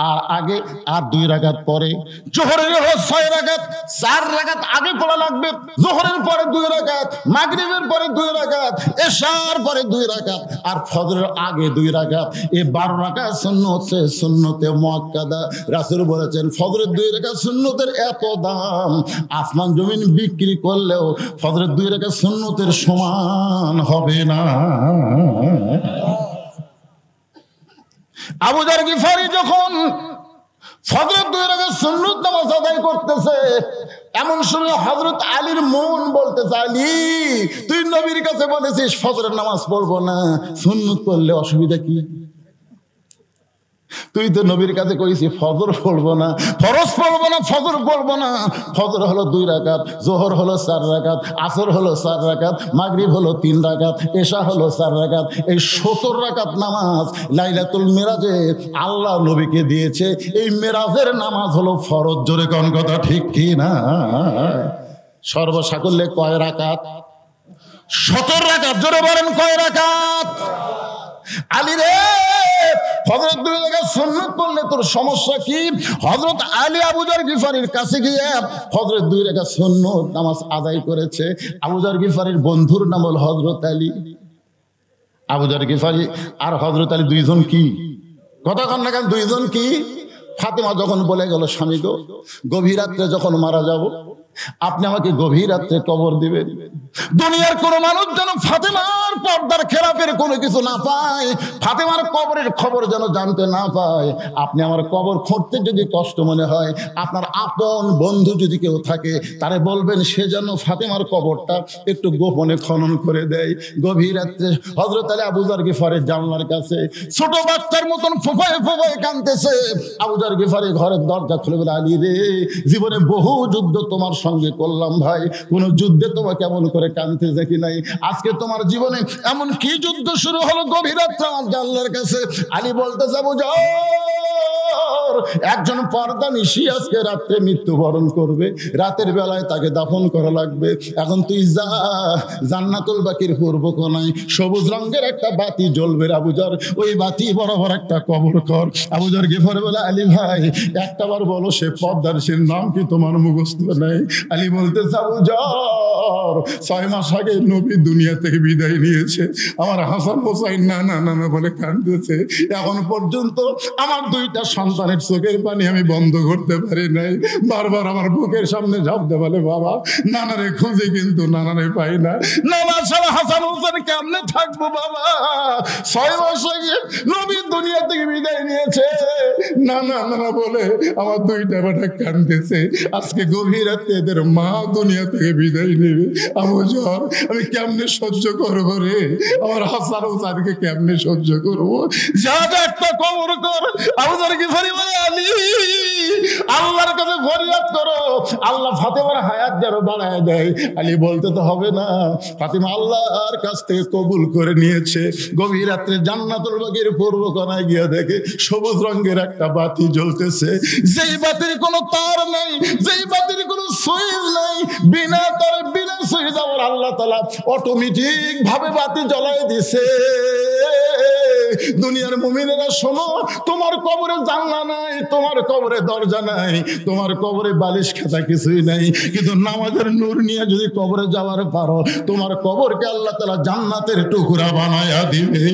আর আগে আর 2 রাকাত পরে। জোহরের হলো 6 রাকাত, 4 রাকাত আগে পড়া লাগবে, জোহরের পরে 2 রাকাত, মাগরিবের পরে 2 রাকাত, এশার পরে 2 রাকাত, আর ফজরের আগে 2 রাকাত। এই 12 রাকাত সুন্নত হচ্ছে সুন্নতে মুআক্কাদা। রাসূল বলেছেন ফজরের 2 রাকাত সুন্নতের এত দাম, আসমান জমিন বিক্রি করলেও ফজরের 2 রাকাত সুন্নতের সমান হবে না। আবু যর গিফারি যখন ফজরের 2 রাকাত সুন্নত নামাজ আদায় করতেছে, এমন সময় হযরত আলীর মন বলতেছে, আলী তুই নবীর কাছে বলেছিস ফজরের নামাজ পড়বো না, সুন্নত পড়লে অসুবিধা কি? তুই তো নবীর কাছে কইছি ফজর পড়বো না, ফরজ পড়বো না, ফজর পড়বো না। ফজর হলো 2 রাকাত, জোহর হলো 4 রাকাত, আসর হলো 4 রাকাত, মাগরিব হলো 3 রাকাত, এশা হলো 4 রাকাত। এই 70 রাকাত নামাজ লাইলাতুল মিরাজে আল্লাহ নবীকে দিয়েছে। এই মিরাজের নামাজ হলো ফরজ। জোরে কোন কথা ঠিক কি না? সর্বসাকুল্যে কয় রাকাত? 70 রাকাত। জোরে বলেন কয় রাকাত? আলী রে, ফজরের 2 রাকাত সুন্নত পড়লে তোর সমস্যা কি? হযরত আলী আবু যর গিফারির কাছে গিয়ে ফজরের 2 রাকাত সুন্নত নামাজ আদায় করেছে। আবু যর গিফারির বন্ধুর নাম হল হযরত আলী। আবু যর গিফারি আর হযরত আলী দুইজন কি? কথা কন না কেন? দুইজন কি? ফাতেমা যখন বলে গেল, স্বামী গো, গভীর রাত্রে যখন মারা যাব, আপনি আমাকে গভীর রাত্রে কবর দিবেন। দুনিয়ার কোন মানুষ যেন ফাতেমার পর্দার খেলাফের কোনো কিছু না পায়, ফাতেমার কবরের খবর যেন জানতে না পায়। আপনি আমার কবর খুঁড়তে যদি কষ্ট মনে হয়, আপনার আপন বন্ধু যদি কেউ থাকে, তারে বলবেন সে যেন ফাতেমার কবরটা একটু গোপনে খনন করে দেয়। গভীর রাত্রে হযরত আলী আবু যর গিফারির জানলার কাছে ছোট বাচ্চার মতন ফোঁপায় ফোঁপায় কাঁদতেছে। আবু যর গিফারি ঘরের দরজা খুলে বলে, আলী রে, জীবনে বহু যুদ্ধ তোমার সঙ্গে করলাম ভাই, কোন যুদ্ধে তোমাকে এমন করে কাঁদতে দেখি নাই। আজকে তোমার জীবনে এমন কি যুদ্ধ শুরু হলো গভীর রাত্রে আমার জানলার কাছে? আলী বলতেছে, আবু যর, একজন পর্দা নিশি আজকে রাত্রে মৃত্যুবরণ করবে, রাতের বেলায় তাকে দাফন করা লাগবে। এখন তুই যা, জান্নাতুল বাকির পূর্ব কোণায় সবুজ রঙের একটা বাতি জ্বলবে আবু যর, ওই বাতি বরাবর একটা কবর কর। আবু যর গিফারি বলে, আলী ভাই একটাবার বলো সে পর্দার সে নাম কি তোমার মুখস্থ নেই? আলী বলতেছে, আবু যর, 6 মাস আগে নবী দুনিয়া থেকে বিদায় নিয়েছে, আমার হাসান হোসাইন না না না না বলে কাঁদতেছে। এখন পর্যন্ত আমার 2টা সন্তানের চোখের পানি আমি বন্ধ করতে পারি নাই। বারবার আমার বুকের সামনে ঝাঁপতে বলে, বাবা নানারে খুঁজে কিন্তু নানারে পাই না, নানা ছাড়া হাসান হোসেন কেমনে থাকবো বাবা? 6 মাস আগে নবী দুনিয়া থেকে বিদায় নিয়েছে, না না না বলে আমার 2টা বেটা কাঁদতেছে। আজকে গভীর রাতে এদের মা দুনিয়া থেকে বিদায় নেবে। আবু যর, আমি কেমনে সহ্য করবো রে? আমার হাসান হোসেনকে কেমনে সহ্য করবো? যা একটা কবর কর। আবু যর গিফারি বলে, আলী আল্লাহর কাছে ফরিয়াদ করো, আল্লাহ ফাতেমার হায়াত যেন বাড়ায় দেয়। আলী বলতে তো হবে না, ফাতেমা আল্লাহর কাছ থেকে কবুল করে নিয়েছে। গভীর রাত্রে জান্নাতুল বাকির পূর্ব কোণায় গিয়ে দেখে সবুজ রঙের একটা বাতি জ্বলতেছে, যেই বাতির কোনো তার নাই, যেই বাতির কোনো সুইচ নাই, বিনা তারে বিনা সুইচ আমার আল্লাহ তাআলা অটোমেটিক ভাবে বাতি জ্বলাই দিছে। দুনিয়ার মুমিনেরা শোনো, তোমার কবরে জানলা নাই, তোমার কবরে দরজা নাই, তোমার কবরে বালিশ খাতা কিছুই নাই, কিন্তু নামাজের নূর নিয়ে যদি কবরে যাওয়ার পারো, তোমার কবরকে আল্লাহ তাআলা জান্নাতের টুকরা বানায়া দিবে।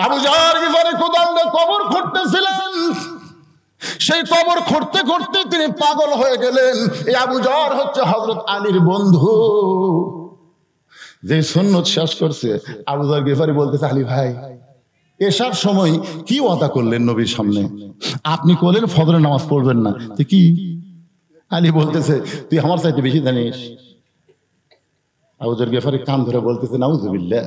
আবু যর গিফারি খোদামদে কবর খুঁড়তেছিলেন, সেই কবর খুঁড়তে খুঁড়তে তিনি পাগল হয়ে গেলেন। এই আবু যর হচ্ছে হযরত আলীর বন্ধু, যে সুন্নত শেষ করছে। আবু যর গিফারি বলতেছে, আলী ভাই এশার সময় কি ওয়াদা করলেন নবীর সামনে? আপনি করলেন ফজরের নামাজ পড়বেন না, তো কি? আলী বলতেছে, তুই আমার চাইতে বেশি জানিস। আবু যর গিফারি কান ধরে বলতেছে, নাউজুবিল্লাহ,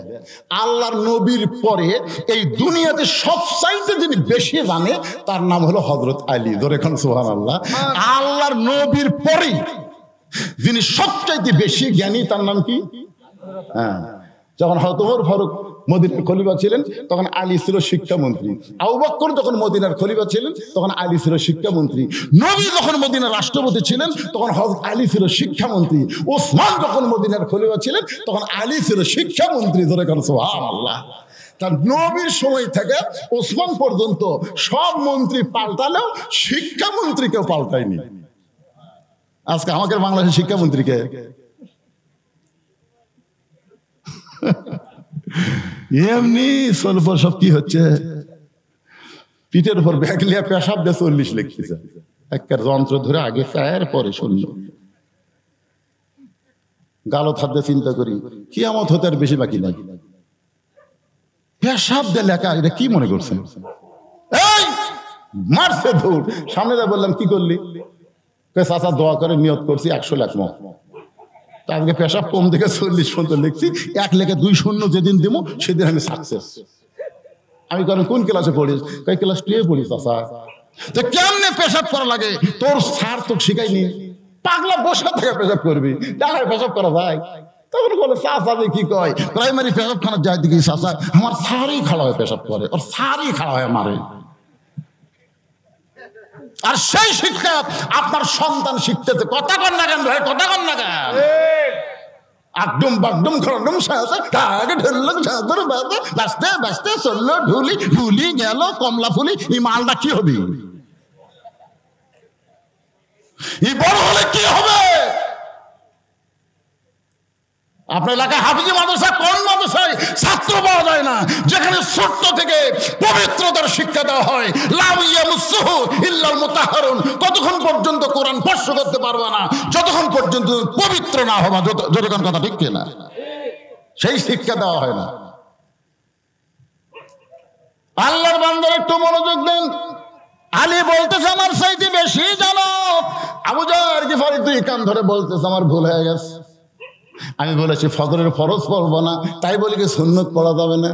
আল্লাহর নবীর পরে এই দুনিয়াতে সবচাইতে যিনি বেশি জানে তার নাম হলো হযরত আলী। ধরে এখন সুবহানাল্লাহ। আল্লাহ আমার নবীর পরে যিনি সবচাইতে বেশি জ্ঞানী তার নাম কি? হ্যাঁ, যখন হযরত ওমর ফারুক মদিনার খলিফা ছিলেন তখন আলী ছিল শিক্ষামন্ত্রী। আবু বকর যখন মদিনার খলিফা ছিলেন তখন আলী ছিল শিক্ষামন্ত্রী। নবী যখন মদিনার রাষ্ট্রপতি ছিলেন তখন হযরত আলী ছিল শিক্ষামন্ত্রী। ওসমান যখন মদিনার খলিফা ছিলেন তখন আলী ছিল শিক্ষামন্ত্রী। ধরে কেন সুবহানাল্লাহ। তার নবীর সময় থেকে ওসমান পর্যন্ত সব মন্ত্রী পাল্টালেও শিক্ষামন্ত্রী কেউ পাল্টায়নি। আজকে আমাদের বাংলাদেশের শিক্ষামন্ত্রীকে এমনি স্বল্প সব কি হচ্ছে, পিঠের উপর ব্যাগ লিয়া পেশাব দিয়ে 40 লিখতেছে, একটা যন্ত্র ধরে আগে চায়ের পরে শূন্য। গালো থাকতে চিন্তা করি কিয়ামত হতে আর বেশি বাকি নাই। পেশাব দিয়ে লেখা, এটা কি মনে করছেন? এই মারছে দৌড়, সামনে যা বললাম কি করলি? চাচা দোয়া করে নিয়ত করছি 100 লাখ মত, আজকে পেশাব কম থেকে 40 পর্যন্ত লিখছি। 1 লেখে 2 শূন্য যেদিন দিব সেদিন আমি সাকসেস। আমি কারণ কোন ক্লাসে পড়িস? কই ক্লাস 2 এ পড়িস চাচা। তো কেমনে পেশাব করা লাগে তোর স্যার তোকে শিখাইনি? পাগলা বসে থেকে পেশাব করবি, টাকায় পেশাব করা যায়? তখন বলে চাচা কি কয়, প্রাইমারি পেশাব খানা যায় দেখি চাচা আমার স্যারই খাড়া হয়ে পেশাব করে, ওর স্যারই খাড়া হয়ে মারে। আর সেই শিক্ষা আপনার সন্তান শিখতেছে। কথা কন না কেন ভাই, কথা কন না কেন? একদম বাগদম খরদম সাজা টাকে ঢেললো ঝাঁদর বাজে বাঁচতে বাঁচতে চললো ঢুলি ঢুলি গেল কমলা ফুলি। এই মালটা কি হবে? এই বড় হলে কি হবে? আপনার এলাকায় হাফিজি মাদ্রাসা কোন মাদ্রাসায় ছাত্র পাওয়া যায় না যেখানে ছোট্ট থেকে পবিত্রতার শিক্ষা দেওয়া হয়? লাম ইয়ামুসসুহু ইল্লাল মুতাহহারুন। ততক্ষণ পর্যন্ত কোরআন স্পর্শ করতে পারবে না যতক্ষণ পর্যন্ত পবিত্র না হবা। যতক্ষণ কথা ঠিক কিনা? সেই শিক্ষা দেওয়া হয় না। আল্লাহর বান্দারা একটু মনোযোগ দেন। আলী বলতেছে আমার চাইতে বেশি জানো। আবু যার গিফারি তুই কান ধরে বলতেছে আমার ভুল হয়ে গেছে। আমি বলেছি ফজরের ফরজ পড়বো না, তাই বলি কি সুন্নত পড়া যাবে না?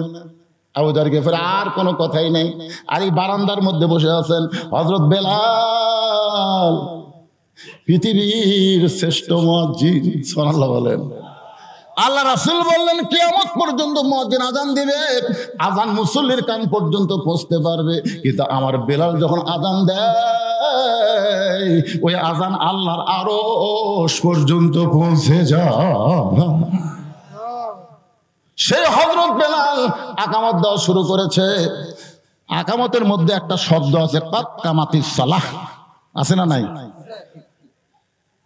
আবু যার গিফারি আর কোনো কথাই নেই। আর এই বারান্দার মধ্যে বসে আছেন হযরত বেলাল, পৃথিবীর শ্রেষ্ঠ মুয়াজ্জিন। সুবহানাল্লাহ বলেন। আল্লাহ রাসূল বললেন কিয়ামত পর্যন্ত মুয়াজ্জিন আযান দিবে, আযান মুসল্লির কান পর্যন্ত পৌঁছতে পারবে, কিন্তু আমার বেলাল যখন আযান দেয় ওই আযান আল্লাহর আরশ পর্যন্ত পৌঁছে যায়। সেই হযরত বেলাল আকামত দেওয়া শুরু করেছে। আকামতের মধ্যে একটা শব্দ আছে কাত কামাতিস সালাহ, আছে না নাই?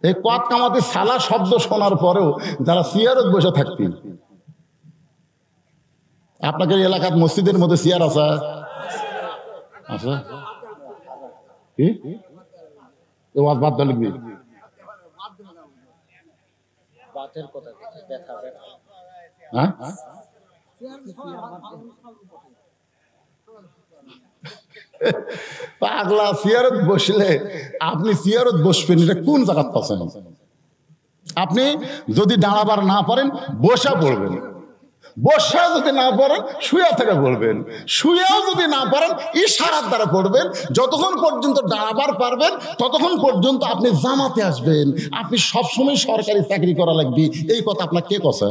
এই কাত কামাতিস সালাহ শব্দ শোনার পরেও যারা সিয়ারত বসে থাকতেন, আপনাদের এলাকার মসজিদের মধ্যে সিয়ার আছে? আছে কি? ওয়াজ বাদ দা লিখবি বাতের কথা দেখা দেখা। হ্যাঁ, পাগলা সিয়ারত বসলে আপনি সিয়ারত বসবেন, এটা কোন জায়গা পাচ্ছেন? আপনি যদি দাঁড়াবার না পারেন বসা পড়বেন, বসা যদি না পারেন শুয়া থেকে পড়বেন, শুয়াও যদি না পারেন ইশারার দ্বারা পড়বেন। যতক্ষণ পর্যন্ত দাঁড়াবার পারবেন ততক্ষণ পর্যন্ত আপনি জামাতে আসবেন। আপনি সবসময় সরকারি চাকরি করা লাগবে, এই কথা আপনার কে কথা?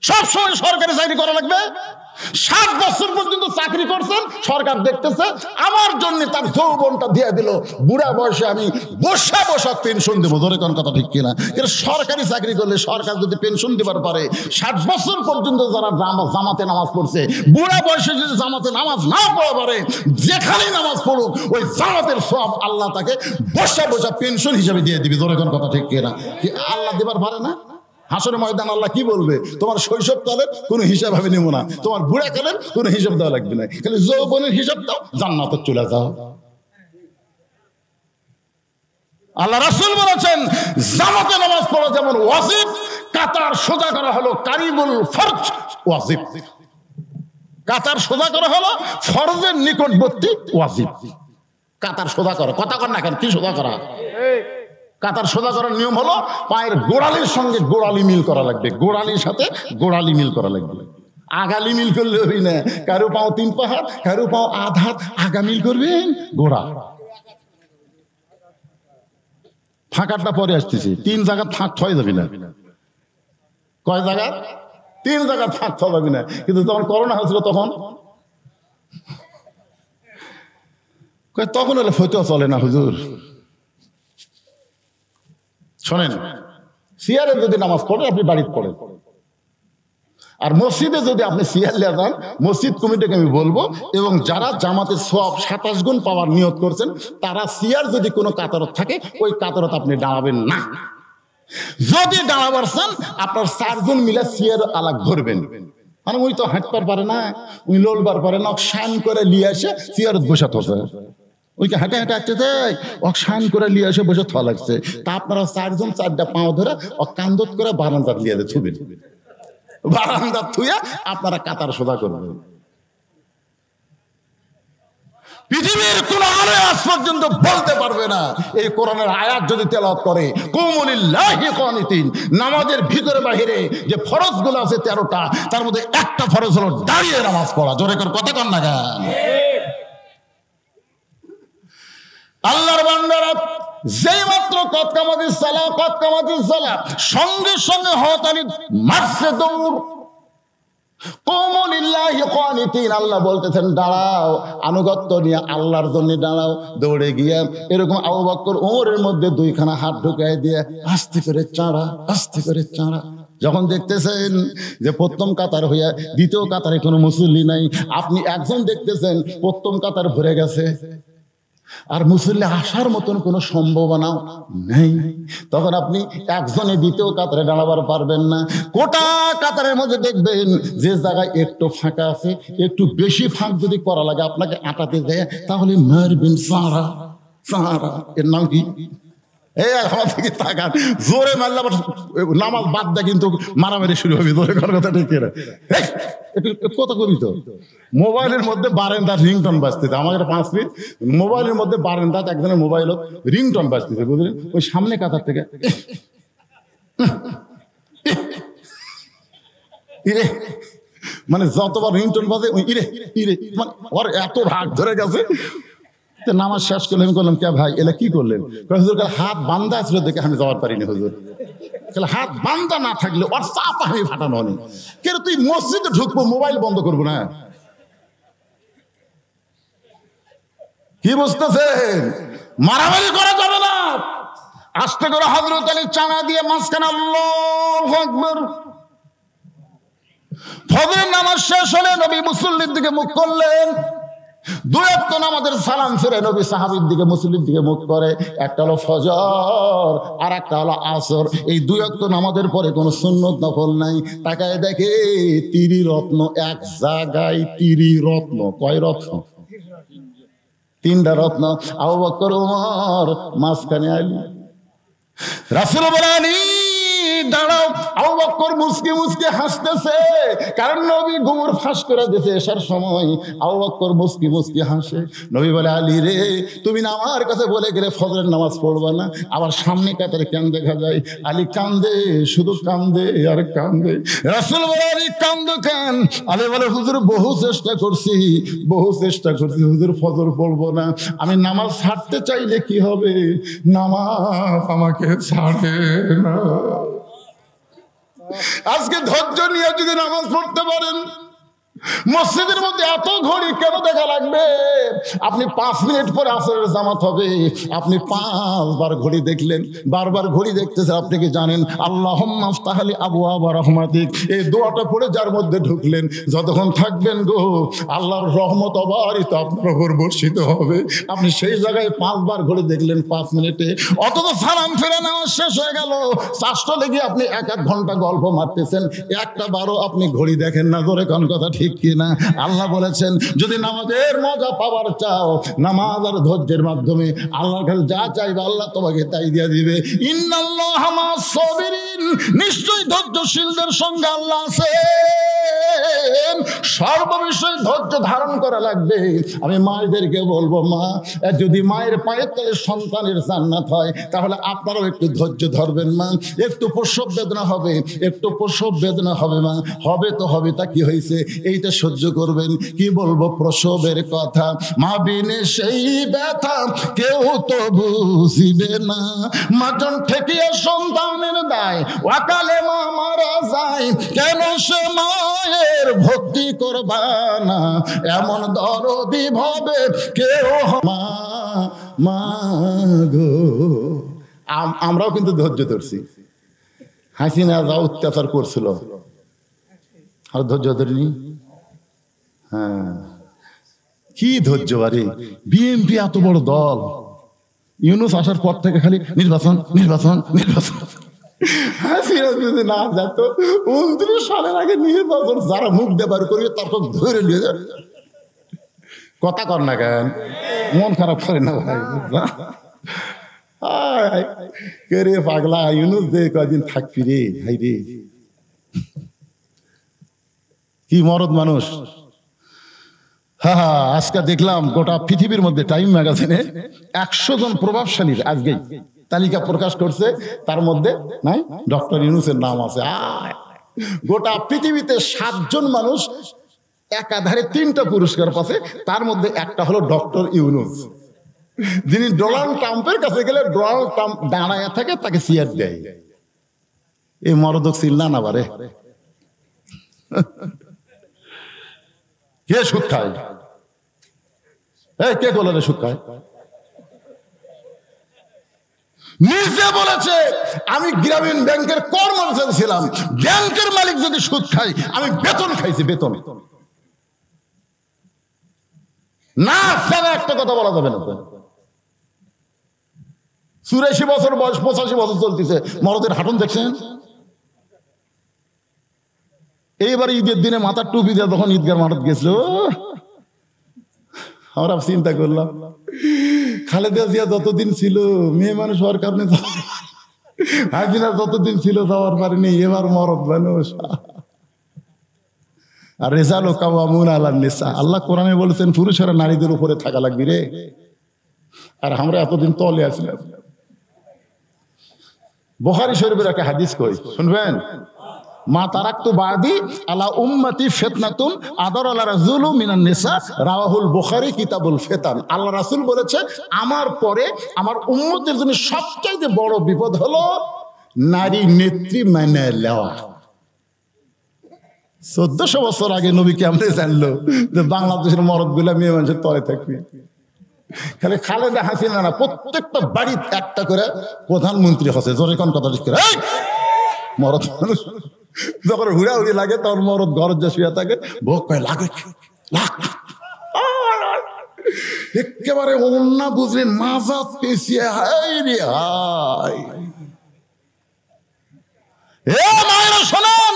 সবসময় সরকারি চাকরি করা লাগবে? 7 বছর পর্যন্ত চাকরি করছেন, সরকার দেখতেছে, আমার জন্য তার যৌবনটা দিয়ে দিল, বুড়া বয়সে আমি বসা বসা পেনশন দেবো। ধরে কোন কথা ঠিক কিনা? কিন্তু সরকারি চাকরি করলে সরকার যদি পেনশন দিবার পারে, 60 বছর পর্যন্ত যারা জামাতে নামাজ পড়ছে, বুড়া বয়সে যদি জামাতে নামাজ না পড়া পারে, যেখানেই নামাজ পড়ুক ওই জামাতের সওয়াব আল্লাহ তাকে বসা বসা পেনশন হিসাবে দিয়ে দিবে। ধরে কোন কথা ঠিক কিনা? আল্লাহ দিবার পারে না? হাসরের ময়দান আল্লাহ কি বলবে? তোমার শৈশব কালের কোনো হিসাব আমি নেব না, তোমার বুড়া কালের কোনো হিসাব দেওয়া লাগবে না, খালি যৌবনের হিসাব দাও, জান্নাতে চলে যাও। আল্লাহ রাসূল বলেছেন জামাতে নামাজ পড়া যেমন ওয়াজিব, কাতার সোজা করা হলো কারিমুল ফরজ ওয়াজিব। কাতার সোজা করা হলো ফরজের নিকটবর্তী ওয়াজিব। কাতার সোজা করা, কথা কর না কেন? কি সোজা করা? কাতার সোজা করার নিয়ম হলো পায়ের গোড়ালির সঙ্গে গোড়ালি মিল করা লাগবে, গোড়ালির সাথে গোড়ালি মিল করা লাগবে। আগালি মিল করলে হবি না, কারো পাও 3 পা হাত, কারো পাও আধ হাত, আগা মিল করবেন গোড়া। ফাঁকাটা পরে আসতেছি, 3 জায়গা ফাঁক হয়ে যাবি না। কয় জায়গা? 3 জায়গা ফাঁক হওয়া যাবি না। কিন্তু যখন করোনা হয়েছিল তখন হলে ফতোয়া চলে না হুজুর। শোনেন, সিয়ারে যদি নামাজ পড়ে আপনি বাড়িতে পড়েন, আর মসজিদে যদি আপনি সিয়ার লিয়ে যান, মসজিদ কমিটিকে আমি বলবো, এবং যারা জামাতের সওয়াব 27 গুণ পাওয়ার নিয়ত করছেন, তারা সিয়ার যদি কোনো কাতারত থাকে ওই কাতারত আপনি দাঁড়াবেন না। যদি দাঁড়াবার চান আপনার 4 জন মিলে সিয়ার আলাগ ধরবেন। মানে ওই তো হাঁটবার পারে না, ওই লোলবার পারে না, শান করে লিয়ে এসে সিয়ারত বসে থাকে। ওইকে হাঁটে হাঁটে আসতে দেয়, ও শান করে লিয়ে এসে বসে থা লাগছে। তা আপনারা 4 জন 4টা পাও ধরে ও কান্দত করে বারান্দা লিয়ে ছুবেন, বারান্দা থুয়ে আপনারা কাতার সোজা করবেন। পৃথিবীর কোন আলে আজ পর্যন্ত বলতে পারবে না এই কোরআনের আয়াত যদি তেলাওয়াত করে কুমু লিল্লাহি কানিতিন, নামাজের ভিতরে বাহিরে যে ফরজগুলো আছে 13টা, তার মধ্যে একটা ফরজ হলো দাঁড়িয়ে নামাজ পড়া। জোরে করে কথা কন না কেন? আল্লাহর বান্দারা যেই মাত্র কদ কামাতিস সালাহ সঙ্গে সঙ্গে হতালি মারছে দৌড়। কুমু লিল্লাহি কানিতিন, আল্লাহ বলতেছেন দাঁড়াও, আনুগত্য নিয়ে আল্লাহর জন্য দাঁড়াও। দৌড়ে গিয়ে এরকম আবু বকর ওমরের মধ্যে 2খানা হাত ঢুকাই দিয়ে আস্তে করে চাঁড়া। যখন দেখতেছেন যে প্রথম কাতার হইয়া দ্বিতীয় কাতারে কোনো মুসল্লি নাই, আপনি একজন দেখতেছেন প্রথম কাতার ভরে গেছে আর মুসল্লি আসার মতন কোনো সম্ভাবনা নেই, তখন আপনি একজনে দ্বিতীয় কাতারে দাঁড়াবার পারবেন না। গোটা কাতারের মধ্যে দেখবেন যে জায়গায় একটু ফাঁকা আছে, একটু বেশি ফাঁক যদি করা লাগে আপনাকে আটাতে দেয়, তাহলে মারবেন চাঁড়া। এর নাম কি? আমার থেকে তাকান, জোরে মারলে আবার নামাজ বাদ দেয়, কিন্তু মারামারি শুরু হবে। জোরে করার কথা ঠিক না? কত কবি তো মোবাইলের মধ্যে বারেন্দার রিংটন বাজতেছে। আমাদের 5 মিনিট মোবাইলের মধ্যে বারেন্দাত একজনের মোবাইল রিংটন বাজতেছে, বুঝলেন? ওই সামনে কাতার থেকে ইরে, মানে যতবার রিংটন বাজে ওই ইরে ইরে, মানে ওর এত ভাগ ধরে গেছে। নামাজ শেষ করলে আমি বললাম, কে ভাই এলা কি করলেন? হুজুর হাত বান্ধা ছিল দেখে আমি যাওয়ার পারিনি হুজুর। হাত বান্ধা না থাকলে ওর চাপ আমি ফাটানো নি। কেন তুই মসজিদে ঢুকবো, মোবাইল বন্ধ করবো না? কি বুঝতেছেন? মারামারি করা যাবে না। আস্তে করে হযরত আলী চাঙা দিয়ে মাঝখানে আল্লাহু আকবার। ফজরের নামাজ শেষ হলে নবী মুসল্লির দিকে মুখ করলেন। 2 ওয়াক্ত নামাজের সালাম ফিরে নবী সাহাবীর দিকে মুসল্লির দিকে মুখ করে। একটা হলো ফজর আর একটা হলো আসর। এই 2 ওয়াক্ত নামাজের পরে কোনো সুন্নত নফল নাই। তাকায় দেখে 30 রত্ন এক জায়গায়। 30 রত্ন। কয় রত্ন? 3টা রত্ন। আবু বকর ওমর মাঝখানে আলী। রাসূল বলেন, আলী দাঁড়াও। আবু বকর মুস্কি মুস্কি হাসতেছে, কারণ নবী ঘুমুর ফাঁস করে দিয়েছে এসার সময়। আবু বকর মুস্কি মুস্কি হাসে। নবী বলে, আলী রে, তুমি না আমার কাছে বলে গেলে ফজরের নামাজ পড়বা না, আবার সামনে কাতারে কেন দেখা যায়? আলী কান্দে, শুধু কান্দে আর কান্দে। রাসূল বলে, আলী কান্দো কেন? আলী বলে, হুজুর বহু চেষ্টা করছি হুজুর, ফজর পড়বো না। আমি নামাজ ছাড়তে চাইলে কি হবে? নামাজ আমাকে ছাড়ে না। আজকে ধৈর্য নিয়ে যদি নামাজ পড়তে পারেন, মসজিদের মধ্যে এত ঘড়ি কেন দেখা লাগবে? আপনি 5 মিনিট পরে আসরের জামাত হবে, আপনি 5 বার ঘড়ি দেখলেন, বারবার ঘড়ি দেখতেছেন। আপনি কি জানেন আল্লাহুম্মা আফতাহ লি আবওয়াবা রাহমাতিক, এই দোয়াটা পড়ে যার মধ্যে ঢুকলেন, যতক্ষণ থাকবেন গো আল্লাহর রহমত অবারিত আপনার উপর বর্ষিত হবে। আপনি সেই জায়গায় 5 বার ঘড়ি দেখলেন 5 মিনিটে, অথচ সালাম ফিরে নেওয়া শেষ হয়ে গেল। 4টা লেগে আপনি 1 ঘন্টা গল্প মারতেছেন, একটা বারও আপনি ঘড়ি দেখেন না। জোরে কোন কথা ঠিক কিনা? আল্লাহ বলেছেন, যদি নামাজের মজা পাওয়ার চাও, নামাজ আর ধৈর্যের মাধ্যমে আল্লাহর কাছে যা চাইবে আল্লাহ তোমাকে তাই দিয়ে দিবে। ইন্নাল্লাহা মা'আস সাবিরিন, নিশ্চয়ই ধৈর্যশীলদের সঙ্গে আল্লাহ আছে। সর্ববিষয়ে ধৈর্য ধারণ করা লাগবে। আমি মায়েদেরকে বলবো, মা যদি মায়ের পায়ের তলে সন্তানের জান্নাত হয় তাহলে আপনারাও একটু ধৈর্য ধরবেন মা। একটু প্রসব বেদনা হবে, একটু প্রসব বেদনা হবে মা, হবে তো হবে, তা কি হয়েছে, এইটা সহ্য করবেন। কি বলবো প্রসবের কথা, মা বিনে সেই ব্যথা কেউ তো বুঝিবে না। মাজন ঠেকিয়ে সন্তানের দায়, অকালে মা মারা যায়, কেন সে মায়ের ভক্তি করবা না, এমন দরদি ভাবে কেউ। মা মা গো, আমরাও কিন্তু ধৈর্য ধরছি। হাসিনা যা অত্যাচার করছিল আর ধৈর্য ধরিনি। হ্যাঁ, কি ধৈর্য বাড়ি। বিএনপি এত বড় দল, ইউনূস আসার পর থেকে খালি নির্বাচন নির্বাচন নির্বাচন। হাসিনা যদি না যেত 29 সালের আগে নির্বাচন, যারা মুখ দেবার করবে তারপর ধরে নিয়ে যাবে। কথা কর না কেন, মন খারাপ করে না ভাই। কে রে পাগলা, ইউনূস দে কয়দিন থাকবি রে ভাই রে। কি মরদ মানুষ। হ্যাঁ, আজকে দেখলাম গোটা পৃথিবীর মধ্যে টাইম ম্যাগাজিনে 100 জন প্রভাবশালীর আজকে তালিকা প্রকাশ করছে, তার মধ্যে নাই ডক্টর ইউনূসের নাম আছে। গোটা পৃথিবীতে 7 জন মানুষ একাধারে 3টা পুরস্কার পাচ্ছে, তার মধ্যে একটা হলো ডক্টর ইউনূস, যিনি ডোনাল্ড ট্রাম্পের কাছে গেলে ডোনাল্ড ট্রাম্প দাঁড়ায় থাকে, তাকে চেয়ার দেয়। এই মরদক চিল্লা না বারে। কে সুদ খায়? কে বলে সুদ খায়? নিজে বলেছে আমি গ্রামীণ ব্যাংকের কর্মচারী ছিলাম, ব্যাংকের মালিক যদি সুদ খাই আমি বেতন খাইছি, বেতন না। একটা কথা বলা যাবে না। 84 বছর বয়স, 85 বছর চলতেছে, মরদের হাঁটুন দেখছেন। এইবার ঈদের দিনে মাথার টুপি দিয়ে যখন ঈদগার মাঠত গেছিল, আমরা চিন্তা করলাম খালেদা জিয়া যতদিন ছিল মেয়ে মানুষ হওয়ার কারণে, হাসিনা যতদিন ছিল যাওয়ার পারেনি, এবার মরদ মানুষ। আর রেজাল কাওয়ামুন আলান নিসা, আল্লাহ কোরআনে বলেছেন পুরুষেরা নারীদের উপরে থাকা লাগবে রে। আর আমরা এতদিন তলে আসলাম। বুখারী শরীফের একটা হাদিস কই, শুনবেন? মা তারাকতু বাদি আলা উম্মতি ফিতনাতুন আদার আলা রাজুলু মিনান নিসা, রাওয়াহুল বুখারী কিতাবুল ফিতান। আল্লাহ রাসূল বলেছে আমার পরে আমার উম্মতের জন্য সবচেয়ে বড় বিপদ হলো নারী নেত্রী মেনে নেওয়া। 1400 বছর আগে নবী কেমনে জানলো যে বাংলাদেশের মরদগুলা মেয়ে মানুষের তলে থাকবে? খালি খালেদা হাসিনা না, প্রত্যেকটা বাড়ির একটা করে প্রধানমন্ত্রী হচ্ছে। জোরে কোন কথা ঠিক করে মরদ মানুষ যখন হুড়াহুড়ি লাগে তখন মরদ ঘর যা শুয়ে থাকে, ভোগ পায় লাগে একেবারে অন্যা বুঝলেন মাজা পেছিয়ে হাই রে হাই। শোনেন,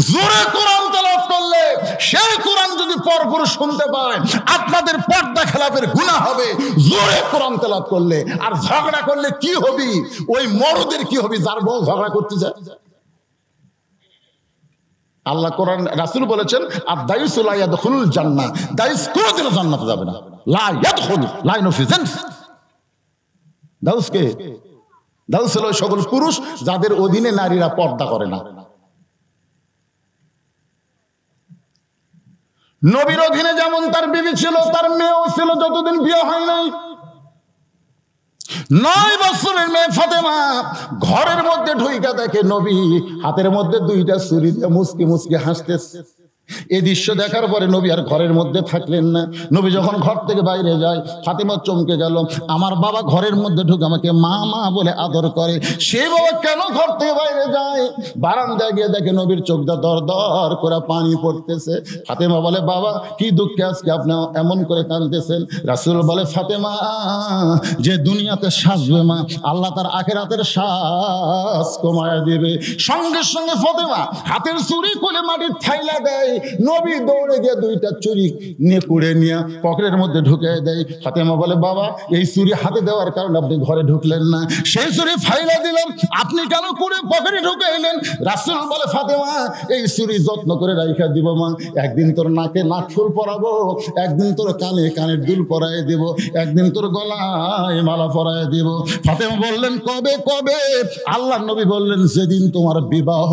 জোরে কোরআন তেলাওয়াত করলে সেই কোরআন যদি পরপুরুষ শুনতে পায় আপনাদের পর্দা খেলাপের গুনাহ হবে। জোরে কোরআন তেলাওয়াত করলে। আর ঝগড়া করলে কি হবি, ওই মরদের কি হবি যার বউ ঝগড়া করতে যায়। আল্লাহ কোরআন রাসূল বলেছেন আর দায়ুসু লা ইয়াদখুলুল জান্নাহ, দায়ুস কোনদিনও জান্নাতে যাবে না। লা ইয়াদখুল লা ইনফিজান। দায়ুস কে? দায়ুস হলো সকল পুরুষ যাদের অধীনে নারীরা পর্দা করে না। নবীর অধীনে যেমন তার বিবি ছিল, তার মেয়েও ছিল যতদিন বিয়ে হয় নাই। 9 বছরের মেয়ে ফাতেমা ঘরের মধ্যে ঢুইকা দেখে নবী হাতের মধ্যে 2টা ছুরি দিয়ে মুসকি মুসকি হাসতেছে। এই দৃশ্য দেখার পরে নবী আর ঘরের মধ্যে থাকলেন না। নবী যখন ঘর থেকে বাইরে যায়, ফাতেমা চমকে গেল। আমার বাবা ঘরের মধ্যে ঢুকে আমাকে মা মা বলে আদর করে, সে বাবা কেন ঘর থেকে বাইরে যায়? বারান্দায় গিয়ে দেখে নবীর চোখটা দর দর করে পানি পড়তেছে। ফাতেমা বলে, বাবা কি দুঃখে আজকে আপনি এমন করে কাঁদতেছেন? রাসূল বলে, ফাতেমা যে দুনিয়াতে সাজবে মা, আল্লাহ তার আখিরাতের শ্বাস কমায়া দিবে। সঙ্গে সঙ্গে ফাতেমা হাতের ছুরি খুলে মাটির ঠাইলা দেয়। নবী দৌড়ে গিয়ে দুইটা চুরি নিয়ে কুড়ে নিয়ে পকেটের মধ্যে ঢুকে দেয়। ফাতেমা বলে, বাবা এই চুরি হাতে দেওয়ার কারণে আপনি ঘরে ঢুকলেন না, সেই চুরি ফাইলা দিলাম, আপনি কেন কুড়ে পকেটে ঢুকে এলেন? রাসূল বলে, ফাতেমা এই চুরি যত্ন করে রাইখা দিব মা, একদিন তোর নাকে নাকফুল পরাবো, একদিন তোর কানে কানের দুল পরায় দিব, একদিন তোর গলায় মালা পরায় দিব। ফাতেমা বললেন, কবে কবে? আল্লাহ নবী বললেন, যেদিন তোমার বিবাহ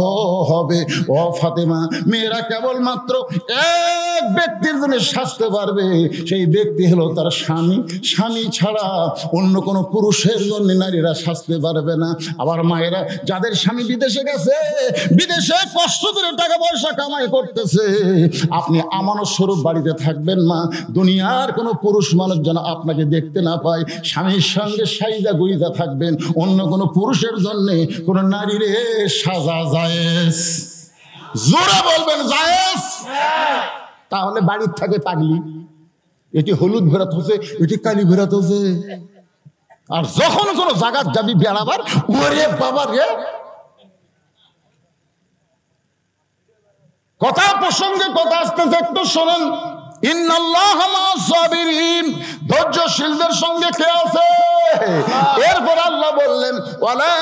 হবে। ও ফাতেমা, মেয়েরা কেবলমাত্র এক ব্যক্তির জন্য সাজতে পারবে, সেই ব্যক্তি হলো তার স্বামী। স্বামী ছাড়া অন্য কোনো পুরুষের জন্য নারীরা সাজতে পারবে না। আবার মায়েরা, যাদের স্বামী বিদেশে গেছে, বিদেশে কষ্ট করে টাকা পয়সা কামাই করতেছে, আপনি আমানত স্বরূপ বাড়িতে থাকবেন মা, দুনিয়ার কোনো পুরুষ মানুষ যেন আপনাকে দেখতে না পায়, স্বামীর সঙ্গে সাইজা গুইজা থাকবেন, অন্য কোনো পুরুষের জন্য কোনো নারীরে সাজা জায়েজ। জোরে বলবেন জায়েজ। তাহলে বাড়ির থাকে পাগলি, এটি হলুদ ভেরাত হচ্ছে, এটি কালি ভেরাত হচ্ছে। আর যখন কোনো জায়গায় যাবি বেড়াবার, ওরে বাবা রে, কথা প্রসঙ্গে কথা আসতেছে, একটু শোনেন। ইন্নাল্লাহ মা'আস সাবিরিন, ধৈর্যশীলদের সঙ্গে কে আছে? এরপর আল্লাহ বললেন, ওয়ালা